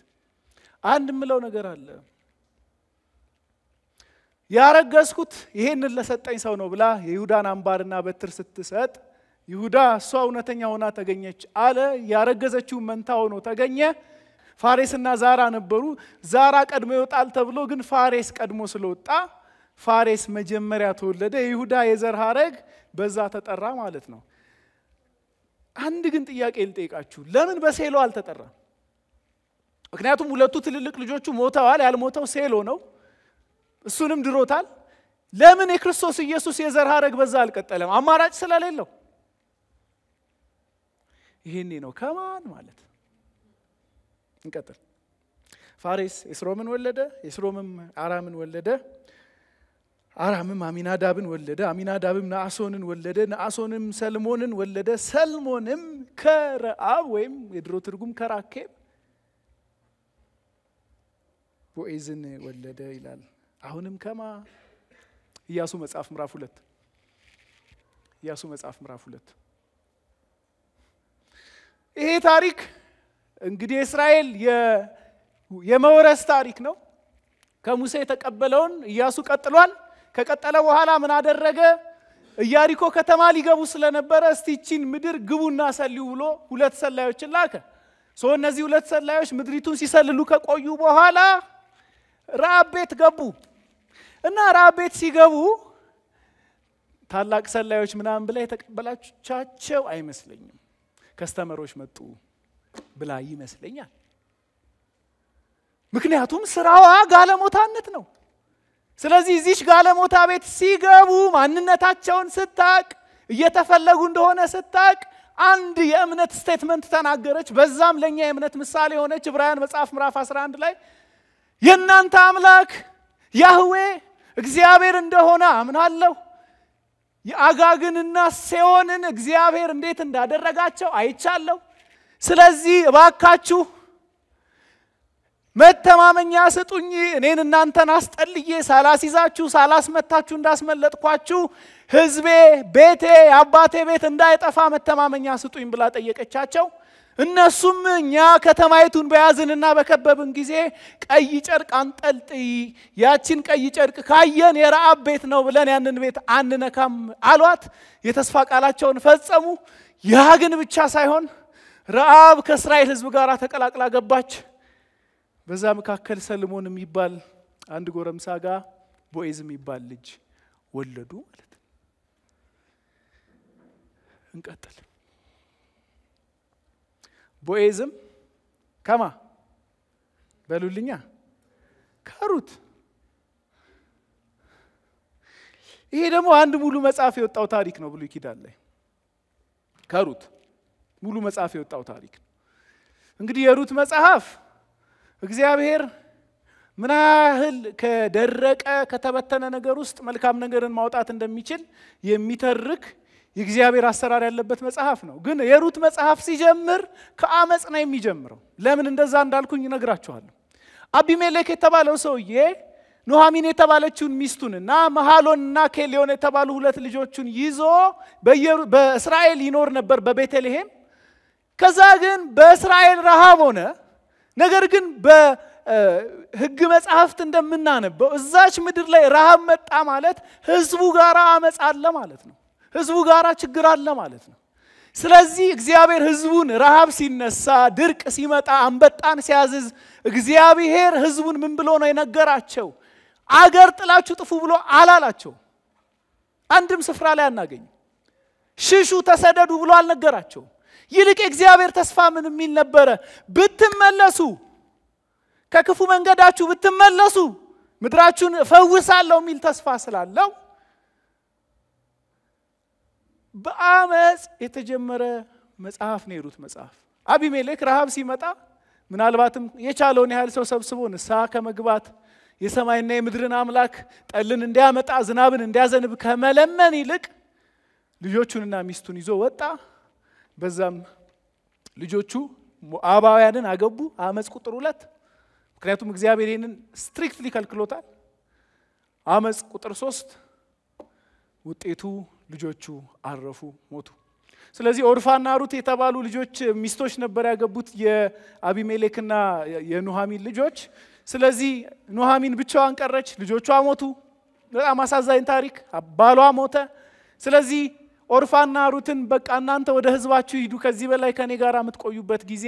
አንድ ምለው ነገር አለ፣ ያረገዝኩት ይሄንን ለሰጠኝ ሰው ነው ብላ የይሁዳን አምባርና በትር ስትሰጥ ይሁዳ እሷ እውነተኛ ሆና ተገኘች አለ። ያረገዘችው መንታ ሆኖ ተገኘ። ፋሬስና ዛራ ነበሩ። ዛራ ቀድሞ ይወጣል ተብሎ ግን ፋሬስ ቀድሞ ስለወጣ ፋሬስ መጀመሪያ ተወለደ። ይሁዳ የዘር ሐረግ በዛ ተጠራ ማለት ነው። አንድ ግን ጥያቄ ልጠይቃችሁ፣ ለምን በሴሎ አልተጠራም? ምክንያቱም ሁለቱ ትልልቅ ልጆቹ ሞተዋል። ያልሞተው ሴሎ ነው፣ እሱንም ድሮታል። ለምን የክርስቶስ ኢየሱስ የዘር ሐረግ በዛ አልቀጠለም? አማራጭ ስለሌለው። ይሄኔ ነው ከማን ማለት እንቀጥል። ፋሬስ ኤስሮምን ወለደ፣ ኤስሮምም አራምን ወለደ፣ አራምም አሚናዳብን ወለደ፣ አሚናዳብም ነአሶንን ወለደ፣ ነአሶንም ሰልሞንን ወለደ፣ ሰልሞንም ከረአብ ወይም የድሮ ትርጉም ከራኬብ ቦዔዝን ወለደ ይላል። አሁንም ከማ ኢያሱ መጽሐፍ ምዕራፍ 2 ኢያሱ መጽሐፍ ምዕራፍ 2 ይሄ ታሪክ እንግዲህ እስራኤል የመወረስ ታሪክ ነው። ከሙሴ የተቀበለውን ኢያሱ ቀጥሏል። ከቀጠለ በኋላ ምን አደረገ? ኢያሪኮ ከተማ ሊገቡ ስለነበረ እስቲቺን ምድር ግቡና ሰልዩ ብሎ 2 ሰላዮችን ላከ። እነዚህ 2 ሰላዮች ምድሪቱን ሲሰልሉ ከቆዩ በኋላ ረአብ ቤት ገቡ እና ረአብ ቤት ሲገቡ ታላቅ ሰላዮች ምናምን ብላ የተቀበላቻቸው አይመስለኝም። ከስተመሮች መጡ ብላ ይመስለኛል። ምክንያቱም ስራዋ ጋለሞታነት ነው። ስለዚህ እዚች ጋለሞታ ቤት ሲገቡ ማንነታቸውን ስታቅ እየተፈለጉ እንደሆነ ስታቅ አንድ የእምነት ስቴትመንት ተናገረች። በዛም ለኛ የእምነት ምሳሌ ሆነች። ዕብራውያን መጽሐፍ ምዕራፍ 11 ላይ የእናንተ አምላክ ያህዌ እግዚአብሔር እንደሆነ አምናለሁ፣ የአጋግንና ሴዎንን እግዚአብሔር እንዴት እንዳደረጋቸው አይቻለሁ። ስለዚህ እባካችሁ መተማመኛ ስጡኝ፣ እኔን እናንተን አስጠልዬ ሳላስይዛችሁ ሳላስመታችሁ እንዳስመለጥኳችሁ ሕዝቤ ቤቴ የአባቴ ቤት እንዳይጠፋ መተማመኛ ስጡኝ ብላ ጠየቀቻቸው። እነሱም እኛ ከተማይቱን በያዝንና በከበብን ጊዜ ቀይ ጨርቅ አንጠልጥይ፣ ያችን ቀይ ጨርቅ ካየን የረአብ ቤት ነው ብለን ያንን ቤት አንነካም አሏት። የተስፋ ቃላቸውን ፈጸሙ። ያ ግን ብቻ ሳይሆን ረአብ ከእስራኤል ሕዝብ ጋር ተቀላቅላ ገባች። በዛ መካከል ሰልሞን የሚባል አንድ ጎረምሳ ጋር ቦዔዝ የሚባል ልጅ ወለዱ ማለት ነው። እንቀጥል። ቦዔዝም ከማ በሉልኛ ከሩት። ይሄ ደግሞ አንድ ሙሉ መጽሐፍ የወጣው ታሪክ ነው ብሉይ ኪዳን ላይ ከሩት ሙሉ መጽሐፍ የወጣው ታሪክ ነው። እንግዲህ የሩት መጽሐፍ እግዚአብሔር ምን ያህል ከደረቀ ከተበተነ ነገር ውስጥ መልካም ነገርን ማውጣት እንደሚችል የሚተርክ የእግዚአብሔር አሰራር ያለበት መጽሐፍ ነው። ግን የሩት መጽሐፍ ሲጀምር ከአመጽ ነው የሚጀምረው። ለምን እንደዛ እንዳልኩኝ እነግራችኋለሁ። አቢሜሌክ የተባለው ሰውዬ ኑሃሚን የተባለችውን ሚስቱንና መሃሎንና ኬሊዮን የተባሉ ሁለት ልጆቹን ይዞ በእስራኤል ይኖር ነበር በቤተልሔም። ከዛ ግን በእስራኤል ረሃብ ሆነ። ነገር ግን በሕግ መጽሐፍት እንደምናነበው እዛች ምድር ላይ ረሃብ መጣ ማለት ህዝቡ ጋር አመጽ አለ ማለት ነው። ህዝቡ ጋር ችግር አለ ማለት ነው። ስለዚህ እግዚአብሔር ህዝቡን ረሃብ ሲነሳ፣ ድርቅ ሲመጣ፣ አንበጣን ሲያዝዝ እግዚአብሔር ህዝቡን ምን ብሎ ነው የነገራቸው? አገር ጥላችሁ ጥፉ ብሎ አላላቸው። አንድም ስፍራ ላይ አናገኝ። ሽሹ ተሰደዱ ብሎ አልነገራቸው። ይልቅ እግዚአብሔር ተስፋ ምን የሚል ነበረ? ብትመለሱ፣ ከክፉ መንገዳችሁ ብትመለሱ ምድራችሁን ፈውሳለሁ የሚል ተስፋ ስላለው በአመጽ የተጀመረ መጽሐፍ ነው የሩት መጽሐፍ። አቢሜሌክ ረሃብ ሲመጣ ምናልባትም የቻለውን ያህል ሰው ሰብስቦ ንስሐ ከመግባት የሰማይና የምድርን አምላክ ጠልን እንዲያመጣ ዝናብን እንዲያዘንብ ከመለመን ይልቅ ልጆቹንና ሚስቱን ይዞ ወጣ። በዛም ልጆቹ ሞዓባውያንን አገቡ። አመጽ ቁጥር 2። ምክንያቱም እግዚአብሔር ይሄንን ስትሪክትሊ ከልክሎታል። አመጽ ቁጥር 3 ውጤቱ ልጆቹ አረፉ፣ ሞቱ። ስለዚህ ኦርፋና ሩት የተባሉ ልጆች ሚስቶች ነበር ያገቡት የአቢሜሌክና የኑሃሚን ልጆች። ስለዚህ ኑሃሚን ብቻዋን ቀረች፣ ልጆቿ ሞቱ። በጣም አሳዛኝ ታሪክ። ባሏ ሞተ። ስለዚህ ኦርፋና ሩትን በቃ እናንተ ወደ ህዝባችሁ ሂዱ፣ ከዚህ በላይ ከኔ ጋር የምትቆዩበት ጊዜ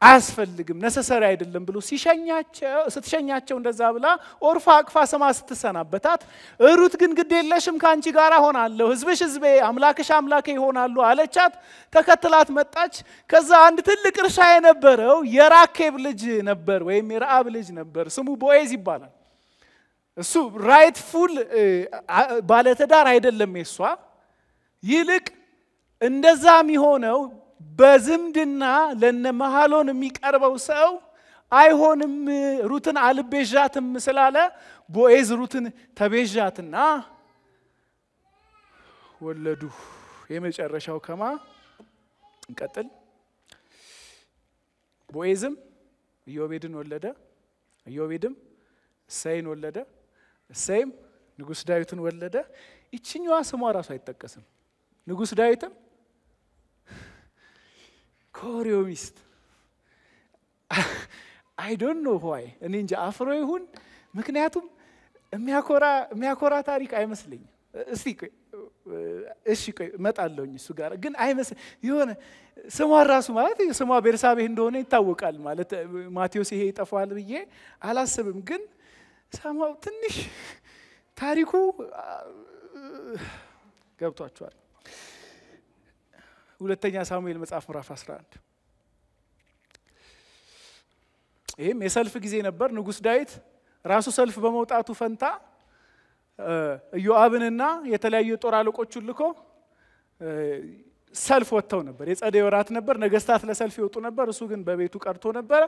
አያስፈልግም፣ ነሰሰሪ አይደለም ብሎ ስትሸኛቸው እንደዛ ብላ ኦርፋ አቅፋ ስማ ስትሰናበታት፣ ሩት ግን ግድ የለሽም ካንቺ ጋር ሆናለሁ፣ ህዝብሽ ህዝቤ፣ አምላክሽ አምላኬ ይሆናሉ አለቻት። ተከትላት መጣች። ከዛ አንድ ትልቅ እርሻ የነበረው የራኬብ ልጅ ነበር ወይም የረአብ ልጅ ነበር፣ ስሙ ቦዔዝ ይባላል። እሱ ራይትፉል ባለትዳር አይደለም የሷ። ይልቅ እንደዛ የሚሆነው በዝምድና ለነመሃሎን የሚቀርበው ሰው አይሆንም፣ ሩትን አልቤዣትም ስላለ ቦዔዝ ሩትን ተቤዣትና ወለዱ። የመጨረሻው ከማ እንቀጥል። ቦዔዝም ኢዮቤድን ወለደ፣ ኢዮቤድም እሰይን ወለደ፣ እሰይም ንጉሥ ዳዊትን ወለደ። ይችኛዋ ስሟ ራሱ አይጠቀስም። ንጉሥ ዳዊትም ከኦርዮ ሚስት አይ ዶንት ኖ ዋይ እኔ እንጃ አፍሮ ይሁን። ምክንያቱም የሚያኮራ ታሪክ አይመስልኝም። እሺ ቆይ እመጣለሁኝ እሱ ጋር ግን አይመስል የሆነ ስሟ ራሱ ማለት ስሟ ቤርሳቤህ እንደሆነ ይታወቃል። ማለት ማቴዎስ ይሄ ይጠፋል ብዬ አላስብም። ግን ሰማው ትንሽ ታሪኩ ገብቷቸዋል። ሁለተኛ ሳሙኤል መጽሐፍ ምዕራፍ 11 ይሄም የሰልፍ ጊዜ ነበር። ንጉሥ ዳዊት ራሱ ሰልፍ በመውጣቱ ፈንታ ኢዮአብንና የተለያዩ ጦር አለቆቹን ልኮ ሰልፍ ወጥተው ነበር። የጸደይ ወራት ነበር። ነገስታት ለሰልፍ ይወጡ ነበር። እሱ ግን በቤቱ ቀርቶ ነበር።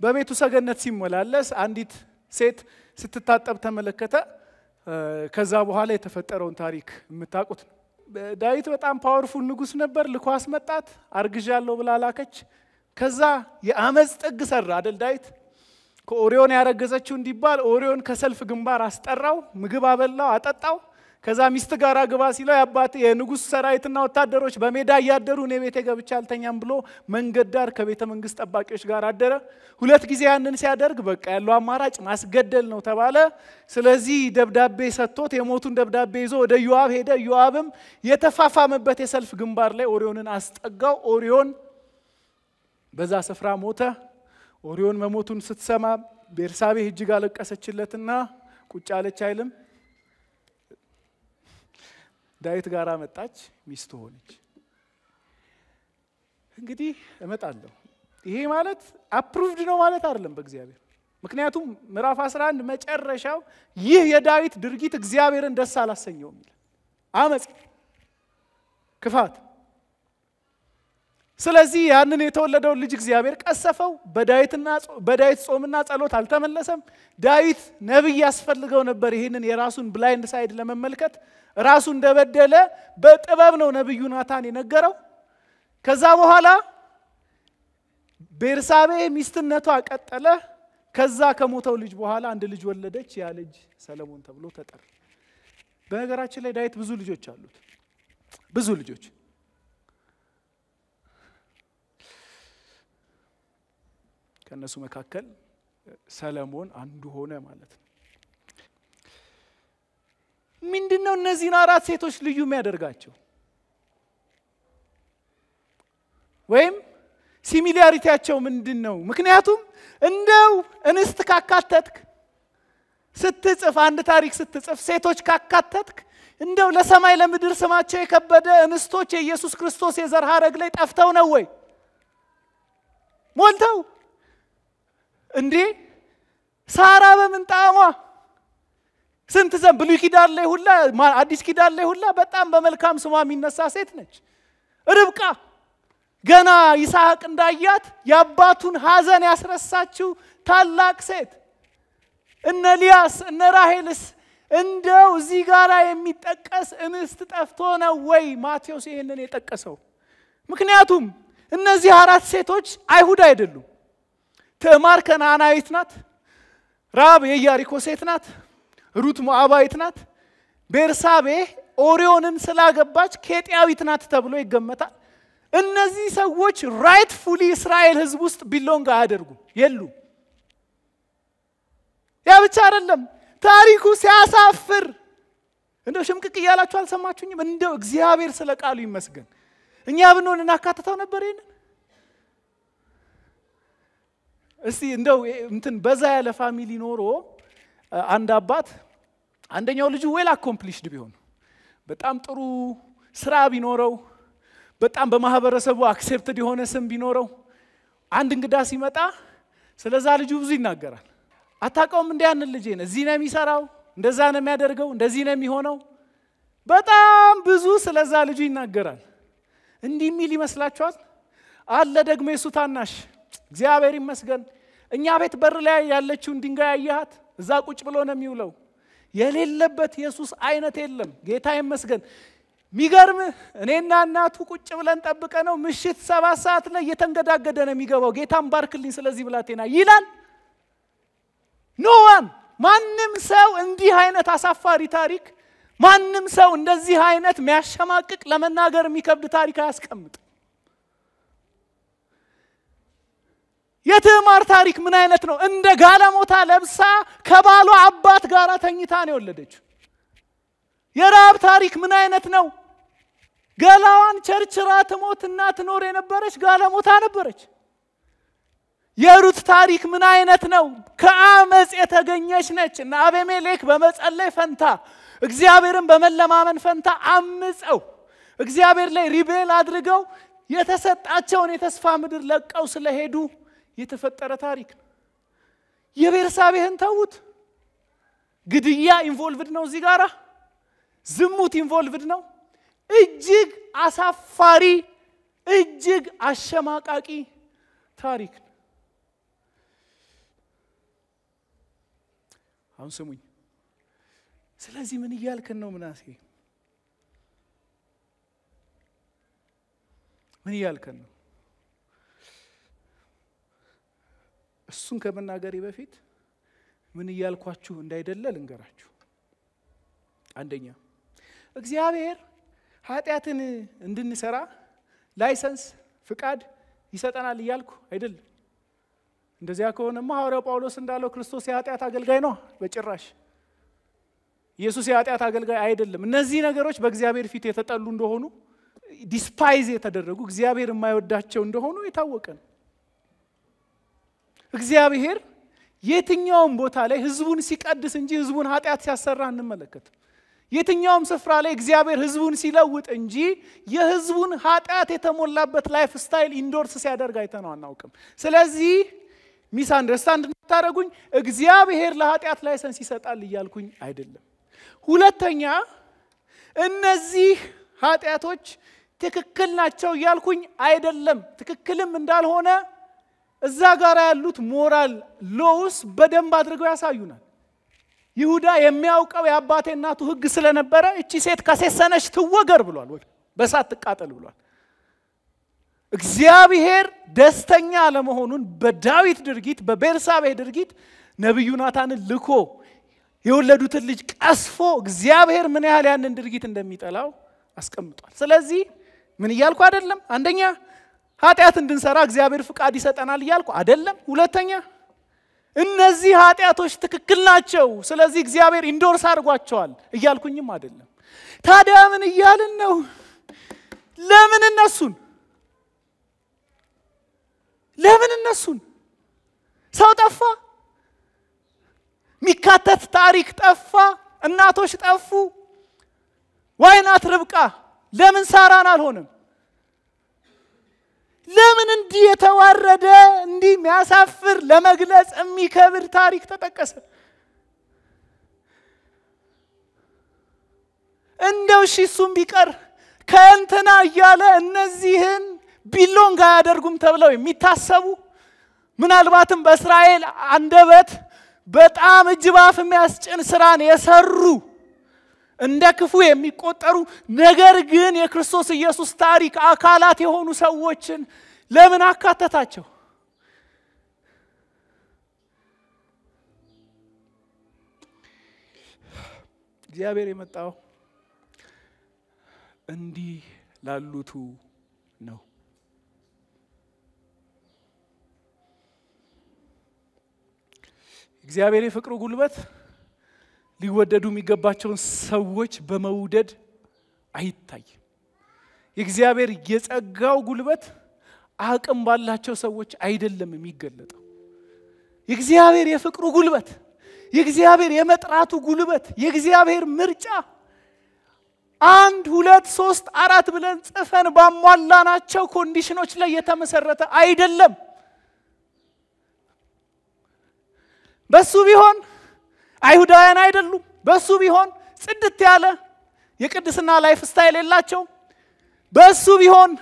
በቤቱ ሰገነት ሲመላለስ አንዲት ሴት ስትታጠብ ተመለከተ። ከዛ በኋላ የተፈጠረውን ታሪክ የምታውቁት ነው። ዳዊት በጣም ፓወርፉል ንጉሥ ነበር። ልኮ አስመጣት። አርግዣለሁ ብላ ላከች። ከዛ የአመጽ ጥግ ሰራ አይደል ዳዊት። ከኦሪዮን ያረገዘችው እንዲባል ኦሪዮን ከሰልፍ ግንባር አስጠራው፣ ምግብ አበላው፣ አጠጣው። ከዛ ሚስት ጋር ግባ ሲለው ያባት የንጉሥ ሰራዊትና ወታደሮች በሜዳ እያደሩ እኔ ቤቴ ገብቼ አልተኛም ብሎ መንገድ ዳር ከቤተ መንግስት ጠባቂዎች ጋር አደረ። ሁለት ጊዜ ያንን ሲያደርግ በቃ ያለው አማራጭ ማስገደል ነው ተባለ። ስለዚህ ደብዳቤ ሰጥቶት የሞቱን ደብዳቤ ይዞ ወደ ኢዮአብ ሄደ። ኢዮአብም የተፋፋመበት የሰልፍ ግንባር ላይ ኦሪዮንን አስጠጋው። ኦሪዮን በዛ ስፍራ ሞተ። ኦሪዮን መሞቱን ስትሰማ ቤርሳቤህ እጅግ አለቀሰችለትና ቁጭ አለች አይልም። ዳዊት ጋር መጣች፣ ሚስቱ ሆነች። እንግዲህ እመጣለሁ። ይሄ ማለት አፕሩቭድ ነው ማለት አይደለም በእግዚአብሔር። ምክንያቱም ምዕራፍ 11 መጨረሻው ይህ የዳዊት ድርጊት እግዚአብሔርን ደስ አላሰኘውም ይላል። አመጽ፣ ክፋት። ስለዚህ ያንን የተወለደው ልጅ እግዚአብሔር ቀሰፈው። በዳዊት ጾምና ጸሎት አልተመለሰም። ዳዊት ነብይ ያስፈልገው ነበር ይሄንን የራሱን ብላይንድ ሳይድ ለመመልከት። ራሱ እንደበደለ በጥበብ ነው ነብዩ ናታን የነገረው። ከዛ በኋላ ቤርሳቤ ሚስትነቷ ቀጠለ። ከዛ ከሞተው ልጅ በኋላ አንድ ልጅ ወለደች። ያ ልጅ ሰለሞን ተብሎ ተጠራ። በነገራችን ላይ ዳዊት ብዙ ልጆች አሉት። ብዙ ልጆች ከነሱ መካከል ሰለሞን አንዱ ሆነ ማለት ነው። ምንድነው እነዚህን አራት ሴቶች ልዩ የሚያደርጋቸው? ወይም ሲሚላሪቲያቸው ምንድነው? ምክንያቱም እንደው እንስት ካካተትክ ስትጽፍ አንድ ታሪክ ስትጽፍ ሴቶች ካካተትክ እንደው ለሰማይ ለምድር ስማቸው የከበደ እንስቶች የኢየሱስ ክርስቶስ የዘር ሐረግ ላይ ጠፍተው ነው ወይ? ሞልተው እንዴ! ሳራ በምንጣሟ ስንት ዘመን ብሉይ ኪዳን ላይ ሁላ አዲስ ኪዳን ላይ ሁላ በጣም በመልካም ስሟ የሚነሳ ሴት ነች። ርብቃ ገና ይስሐቅ እንዳያት ያባቱን ሐዘን ያስረሳችው ታላቅ ሴት። እነ ሊያስ እነ ራሔልስ እንደው እዚህ ጋር የሚጠቀስ እንስት ጠፍቶ ነው ወይ ማቴዎስ ይሄንን የጠቀሰው? ምክንያቱም እነዚህ አራት ሴቶች አይሁድ አይደሉም። ትዕማር ከነዓናዊት ናት። ራብ የኢያሪኮ ሴት ናት። ሩት ሞዓባዊት ናት። ቤርሳቤ ኦሪዮንን ስላገባች ኬጢያዊት ናት ተብሎ ይገመታል። እነዚህ ሰዎች ራይትፉሊ እስራኤል ህዝብ ውስጥ ቢሎንግ አያደርጉም፣ የሉም። ያ ብቻ አይደለም፣ ታሪኩ ሲያሳፍር እንደው ሽምቅቅ እያላችሁ አልሰማችሁኝም? እንደው እግዚአብሔር ስለ ቃሉ ይመስገን። እኛ ብንሆን እናካተተው ነበር ይሄንን። እስቲ እንደው እንትን በዛ ያለ ፋሚሊ ኖሮ አንድ አባት አንደኛው ልጁ ዌል አኮምፕሊሽድ ቢሆን በጣም ጥሩ ስራ ቢኖረው በጣም በማህበረሰቡ አክሴፕትድ የሆነ ስም ቢኖረው አንድ እንግዳ ሲመጣ ስለዛ ልጁ ብዙ ይናገራል። አታውቀውም እንደ ያን ልጄን እዚህ ነው የሚሰራው፣ እንደዛ ነው የሚያደርገው፣ እንደዚህ ነው የሚሆነው። በጣም ብዙ ስለዛ ልጁ ይናገራል። እንዲህ የሚል ይመስላችኋል? አለ ደግሞ የሱ ታናሽ እግዚአብሔር ይመስገን እኛ ቤት በር ላይ ያለችውን ድንጋይ ያያት እዛ ቁጭ ብሎ ነው የሚውለው። የሌለበት ኢየሱስ አይነት የለም። ጌታ ይመስገን። ሚገርም እኔና እናቱ ቁጭ ብለን ጠብቀ ነው ምሽት 7 ሰዓት ላይ እየተንገዳገደ ነው የሚገባው። ጌታም ባርክልኝ ስለዚህ ብላቴና ይላል። ኖዋን ማንም ሰው እንዲህ አይነት አሳፋሪ ታሪክ ማንም ሰው እንደዚህ አይነት የሚያሸማቅቅ ለመናገር የሚከብድ ታሪክ አያስቀምጥ። የትዕማር ታሪክ ምን አይነት ነው? እንደ ጋለሞታ ለብሳ ከባሏ አባት ጋር ተኝታ ነው የወለደችው። የራብ ታሪክ ምን አይነት ነው? ገላዋን ቸርችራ ትሞትና ትኖር የነበረች ጋለሞታ ነበረች። የሩት ታሪክ ምን አይነት ነው? ከአመጽ የተገኘች ነች። እና አቤሜሌክ በመጸለይ ፈንታ እግዚአብሔርን በመለማመን ፈንታ አምጸው እግዚአብሔር ላይ ሪቤል አድርገው የተሰጣቸውን የተስፋ ምድር ለቀው ስለሄዱ የተፈጠረ ታሪክ ነው። የቤርሳቤህን ተውት። ግድያ ኢንቮልቭድ ነው እዚህ ጋራ፣ ዝሙት ኢንቮልቭድ ነው። እጅግ አሳፋሪ እጅግ አሸማቃቂ ታሪክ ነው። አሁን ስሙኝ። ስለዚህ ምን እያልከን ነው ምናሴ? ምን እያልከን ነው? እሱን ከመናገሬ በፊት ምን እያልኳችሁ እንዳይደለ ልንገራችሁ። አንደኛ እግዚአብሔር ኃጢአትን እንድንሰራ ላይሰንስ ፍቃድ ይሰጠናል እያልኩ አይደለም። እንደዚያ ከሆነማ ሐዋርያው ጳውሎስ እንዳለው ክርስቶስ የኃጢአት አገልጋይ ነው። በጭራሽ ኢየሱስ የኃጢአት አገልጋይ አይደለም። እነዚህ ነገሮች በእግዚአብሔር ፊት የተጠሉ እንደሆኑ ዲስፓይዝ የተደረጉ እግዚአብሔር የማይወዳቸው እንደሆኑ የታወቀ ነው። እግዚአብሔር የትኛውም ቦታ ላይ ህዝቡን ሲቀድስ እንጂ ህዝቡን ኃጢአት ሲያሰራ እንመለከትም። የትኛውም ስፍራ ላይ እግዚአብሔር ህዝቡን ሲለውጥ እንጂ የህዝቡን ኃጢአት የተሞላበት ላይፍ ስታይል ኢንዶርስ ሲያደርግ አይተነው አናውቅም። ስለዚህ ሚስ አንደርስታንድ እንድታረጉኝ እግዚአብሔር ለኃጢአት ላይሰንስ ይሰጣል እያልኩኝ አይደለም። ሁለተኛ እነዚህ ኃጢአቶች ትክክል ናቸው እያልኩኝ አይደለም ትክክልም እንዳልሆነ እዛ ጋር ያሉት ሞራል ሎውስ በደንብ አድርገው ያሳዩናል ይሁዳ የሚያውቀው የአባቴ እናቱ ህግ ስለነበረ እቺ ሴት ከሰሰነች ትወገር ብሏል በሳት ተቃጠል ብሏል እግዚአብሔር ደስተኛ ለመሆኑን በዳዊት ድርጊት በቤርሳቤ ድርጊት ነብዩ ናታንን ልኮ የወለዱትን ልጅ ቀስፎ እግዚአብሔር ምን ያህል ያንን ድርጊት እንደሚጠላው አስቀምጧል ስለዚህ ምን ይያልኩ አይደለም አንደኛ ኃጢአት እንድንሰራ እግዚአብሔር ፍቃድ ይሰጠናል ይያልኩ አይደለም ሁለተኛ እነዚህ ኃጢአቶች ትክክል ናቸው ስለዚህ እግዚአብሔር ኢንዶርስ አድርጓቸዋል ይያልኩኝም አይደለም ታዲያ ምን ይያልን ነው ለምን እነሱን ሰው ጠፋ ሚካተት ታሪክ ጠፋ እናቶች ጠፉ ዋይናት ርብቃ ለምን ሳራን አልሆነም ለምን እንዲህ የተዋረደ እንዲህ የሚያሳፍር ለመግለጽ የሚከብር ታሪክ ተጠቀሰ እንደው እሱም ቢቀር ከእንትና እያለ እነዚህን ቢሎንግ አያደርጉም ተብለው የሚታሰቡ ምናልባትም በእስራኤል አንደበት በጣም እጅባፍ የሚያስጭን ስራን የሰሩ እንደ ክፉ የሚቆጠሩ ነገር ግን የክርስቶስ ኢየሱስ ታሪክ አካላት የሆኑ ሰዎችን ለምን አካተታቸው እግዚአብሔር የመጣው እንዲህ ላሉቱ ነው እግዚአብሔር የፍቅሩ ጉልበት ሊወደዱ የሚገባቸውን ሰዎች በመውደድ አይታይ የእግዚአብሔር የጸጋው ጉልበት አቅም ባላቸው ሰዎች አይደለም የሚገለጠው የእግዚአብሔር የፍቅሩ ጉልበት የእግዚአብሔር የመጥራቱ ጉልበት የእግዚአብሔር ምርጫ 1 2 3 4 ብለን ጽፈን ባሟላናቸው ኮንዲሽኖች ላይ የተመሰረተ አይደለም በሱ ቢሆን አይሁዳውያን አይደሉም በሱ ቢሆን ጽድት ያለ የቅድስና ላይፍ ስታይል የላቸው በሱ ቢሆን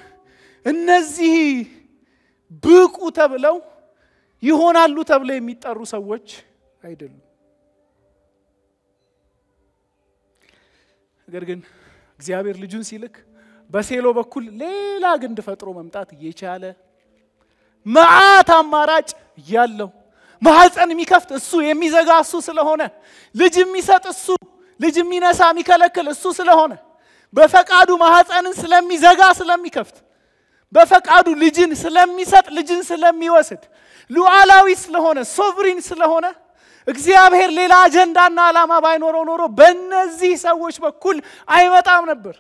እነዚህ ብቁ ተብለው ይሆናሉ ተብለው የሚጠሩ ሰዎች አይደሉም ነገር ግን እግዚአብሔር ልጁን ሲልክ በሴሎ በኩል ሌላ ግንድ ፈጥሮ መምጣት እየቻለ መዓት አማራጭ ያለው ማህፀን የሚከፍት እሱ የሚዘጋ እሱ ስለሆነ ልጅ የሚሰጥ እሱ ልጅ የሚነሳ የሚከለክል እሱ ስለሆነ በፈቃዱ ማህፀንን ስለሚዘጋ ስለሚከፍት በፈቃዱ ልጅን ስለሚሰጥ ልጅን ስለሚወስድ ሉዓላዊ ስለሆነ ሶቨሪን ስለሆነ እግዚአብሔር ሌላ አጀንዳና ዓላማ ባይኖረው ኖሮ በእነዚህ ሰዎች በኩል አይመጣም ነበር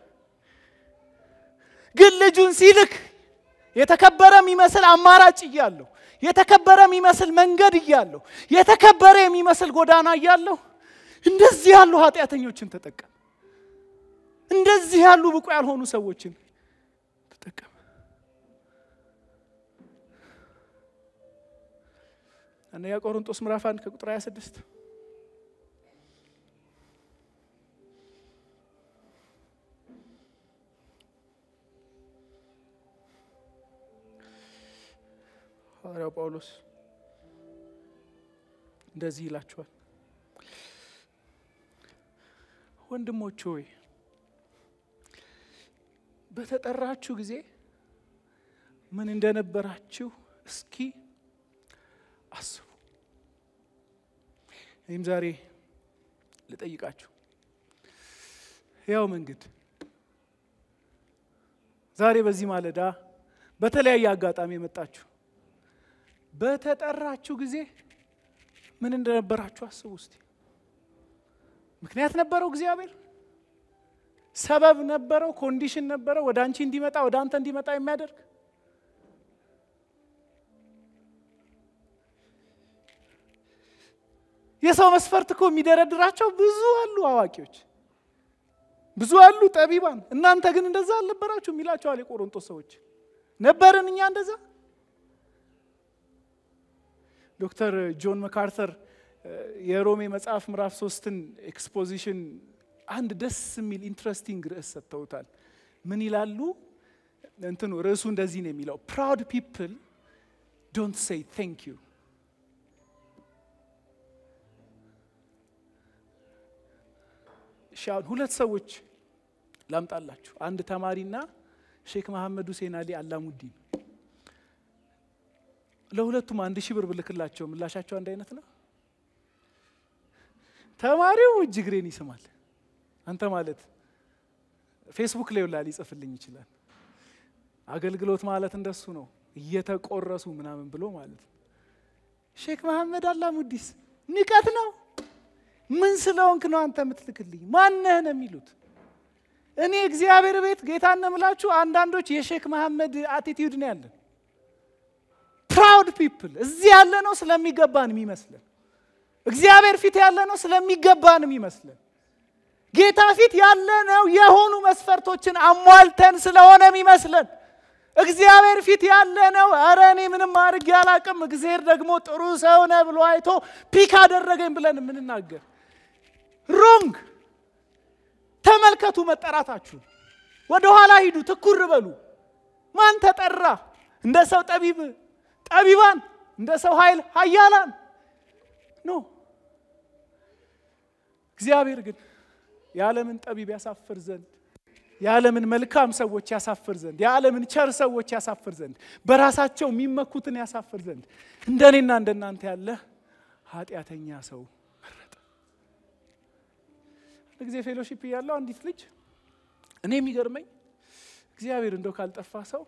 ግን ልጁን ሲልክ የተከበረ የሚመስል አማራጭ ይያለው የተከበረ የሚመስል መንገድ ይያለው የተከበረ የሚመስል ጎዳና ይያለው እንደዚህ ያሉ ኃጢያተኞችን ተጠቀም እንደዚህ ያሉ ብቁ ያልሆኑ ሰዎችን ተጠቀም አንደኛ ቆሮንቶስ ምዕራፍ 1 ከቁጥር 26 ሐዋርያው ጳውሎስ እንደዚህ ይላችኋል ወንድሞች ሆይ በተጠራችሁ ጊዜ ምን እንደነበራችሁ እስኪ አስቡ እኔም ዛሬ ልጠይቃችሁ ያው መንገድ ዛሬ በዚህ ማለዳ በተለያየ አጋጣሚ መጣችሁ በተጠራችሁ ጊዜ ምን እንደነበራችሁ አስቡ እስቲ ምክንያት ነበረው እግዚአብሔር ሰበብ ነበረው ኮንዲሽን ነበረው ወደ አንቺ እንዲመጣ ወደ አንተ እንዲመጣ የሚያደርግ የሰው መስፈርት እኮ የሚደረድራቸው ብዙ አሉ አዋቂዎች ብዙ አሉ ጠቢባን እናንተ ግን እንደዛ አልነበራችሁ የሚላቸው አለ ቆሮንቶስ ሰዎች ነበርን እኛ እንደዛ ዶክተር ጆን መካርተር የሮሜ መጽሐፍ ምዕራፍ 3ን ኤክስፖዚሽን አንድ ደስ የሚል ኢንትረስቲንግ ርዕስ ሰጥተውታል ምን ይላሉ እንትኑ ርዕሱ እንደዚህ ነው የሚለው proud people don't say thank you ሻው ሁለት ሰዎች ላምጣላችሁ አንድ ተማሪና ሼክ መሐመድ ሁሴን አሊ አላሙዲን ለሁለቱም 1000 ብር ብልክላቸው ምላሻቸው አንድ አይነት ነው ተማሪው እጅግሬን ይስማል አንተ ማለት ፌስቡክ ላይ ወላ ሊጽፍልኝ ይችላል አገልግሎት ማለት እንደሱ ነው እየተቆረሱ ምናምን ብሎ ማለት ሼክ መሐመድ አላሙዲስ ንቀት ነው ምን ስለሆንክ ነው አንተ የምትልክልኝ ማነህ ነው የሚሉት እኔ እግዚአብሔር ቤት ጌታን ነምላችሁ አንዳንዶች የሼክ መሐመድ አቲቲዩድ ነው ያለን proud people እዚህ ያለ ነው ስለሚገባን የሚመስለን እግዚአብሔር ፊት ያለ ነው ስለሚገባን የሚመስለን ጌታ ፊት ያለ ነው የሆኑ መስፈርቶችን አሟልተን ስለሆነ የሚመስለን እግዚአብሔር ፊት ያለ ነው አረ እኔ ምንም ማድረግ ያላቀም እግዚአብሔር ደግሞ ጥሩ ሰው ነው ብሎ አይቶ ፒክ አደረገኝ ብለን ምንናገር wrong ተመልከቱ መጠራታችሁ ወደ ኋላ ሂዱ ትኩር በሉ ማን ተጠራ እንደ ሰው ጠቢባን እንደ ሰው ኃያላን ኖ እግዚአብሔር ግን ያለምን ጠቢብ ያሳፍር ዘንድ ያለምን መልካም ሰዎች ያሳፍር ዘንድ ያለምን ቸር ሰዎች ያሳፍር ዘንድ በራሳቸው የሚመኩትን ያሳፍር ዘንድ እንደኔና እንደናንተ ያለ ኃጢያተኛ ሰው መረጠ ለጊዜ ፌሎሺፕ ያለው አንዲት ልጅ እኔ የሚገርመኝ እግዚአብሔር እንደው ካልጠፋ ሰው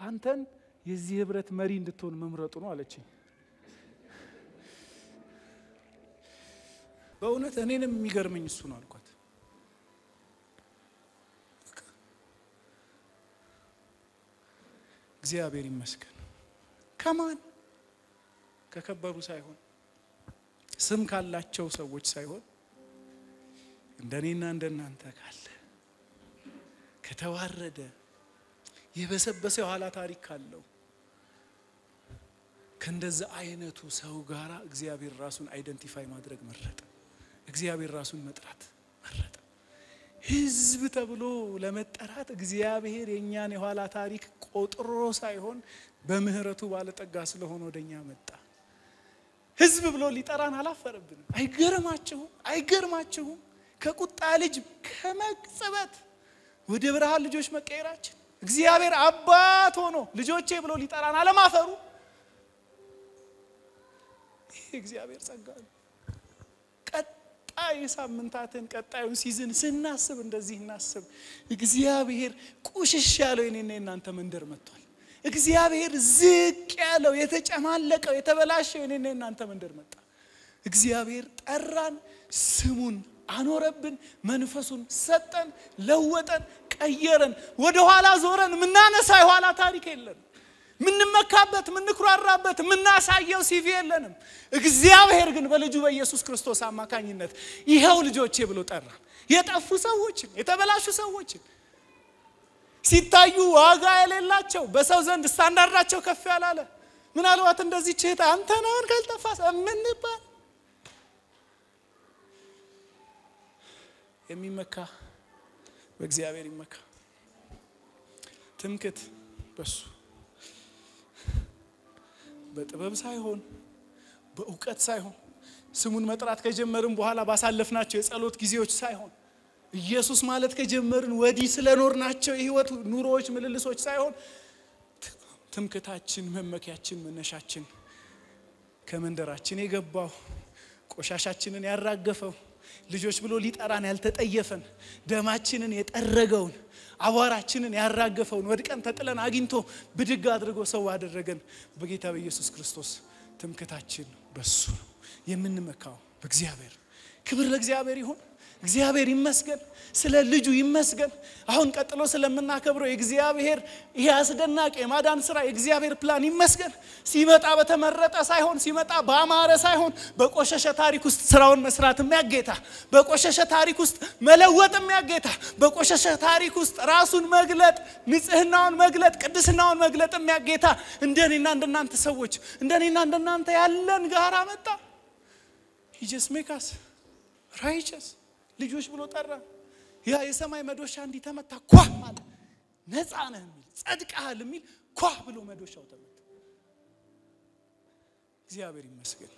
አንተን የዚህ ህብረት መሪ እንድትሆን መምረጡ ነው አለችኝ በእውነት እኔንም የሚገርመኝ እሱ ነው አልኳት እግዚአብሔር ይመስገን ከማን ከከበሩ ሳይሆን ስም ካላቸው ሰዎች ሳይሆን እንደኔና እንደናንተ ካለ ከተዋረደ የበሰበሰ ኋላ ታሪክ ካለው ከእንደዛ አይነቱ ሰው ጋራ እግዚአብሔር ራሱን አይደንቲፋይ ማድረግ መረጠ እግዚአብሔር ራሱን መጥራት መረጠ ህዝብ ተብሎ ለመጠራት እግዚአብሔር የኛን የኋላ ታሪክ ቆጥሮ ሳይሆን በምህረቱ ባለጠጋ ስለሆነ ወደኛ መጣ ህዝብ ብሎ ሊጠራን አላፈረብንም አይገርማችሁም ከቁጣ ልጅ ከመቅጽበት ወደ ብርሃን ልጆች መቀየራችን እግዚአብሔር አባት ሆኖ ልጆቼ ብሎ ሊጠራን አለማፈሩ እግዚአብሔር ጸጋ ነው ቀጣይ ሳምንታትን ቀጣዩን ሲዝን ስናስብ እንደዚህ እናስብ እግዚአብሔር ቁሽሽ ያለው እኔና እናንተ መንደር መጥቷል እግዚአብሔር ዝቅ ያለው የተጨማለቀው የተበላሸው እኔና እናንተ መንደር መጣ እግዚአብሔር ጠራን ስሙን አኖረብን መንፈሱን ሰጠን ለወጠን ቀየረን ወደ ኋላ ዞረን ምናነሳ ይኋላ ታሪክ የለም ምንመካበት ምንኩራራበት ምናሳየው ሲቪ የለንም እግዚአብሔር ግን በልጁ በኢየሱስ ክርስቶስ አማካኝነት ይሄው ልጆቼ ብሎ ጠራን የጠፉ ሰዎችን የተበላሹ ሰዎችን ሲታዩ ዋጋ የሌላቸው በሰው ዘንድ ስታንዳርዳቸው ከፍ ያላለ ምናልባት እንደዚህ ቼታ አንተ ነህን ካልጠፋስ ምንባል የሚመካ በእግዚአብሔር ይመካ ትምክት በሱ በጥበብ ሳይሆን በእውቀት ሳይሆን ስሙን መጥራት ከጀመርን በኋላ ባሳለፍናቸው የጸሎት ጊዜዎች ሳይሆን ኢየሱስ ማለት ከጀመርን ወዲህ ስለኖርናቸው የህይወት ኑሮዎች ምልልሶች ሳይሆን ትምክታችን መመኪያችን መነሻችን ከመንደራችን የገባው ቆሻሻችንን ያራገፈው ልጆች ብሎ ሊጠራን ያልተጠየፈን ደማችንን የጠረገውን አዋራችንን ያራገፈውን ወድቀን ተጥለን አግኝቶ ብድግ አድርጎ ሰው አደረገን በጌታ በኢየሱስ ክርስቶስ ትምክታችን በሱ ነው የምንመካው በእግዚአብሔር ክብር ለእግዚአብሔር ይሁን እግዚአብሔር ይመስገን ስለ ልጁ ይመስገን አሁን ቀጥሎ ስለምናከብረው የእግዚአብሔር ይሄ አስደናቂ የማዳን ስራ የእግዚአብሔር ፕላን ይመስገን ሲመጣ በተመረጠ ሳይሆን ሲመጣ በአማረ ሳይሆን በቆሸሸ ታሪክ ውስጥ ስራውን መስራት የሚያጌታ በቆሸሸ ታሪክ ውስጥ መለወጥ የሚያጌታ በቆሸሸ ታሪክ ውስጥ ራሱን መግለጥ ንጽህናውን መግለጥ ቅድስናውን መግለጥ የሚያጌታ እንደኔና እንደናንተ ሰዎች እንደኔና እንደናንተ ያለን ጋራ መጣ he just make us righteous ልጆች ብሎ ጠራ ያ የሰማይ መዶሻ እንዲተመታ ኳ ማለት ነፃ ነህ የሚል ጸድቀሃል የሚል ኳ ብሎ መዶሻው ተመታ። እግዚአብሔር ይመስገን።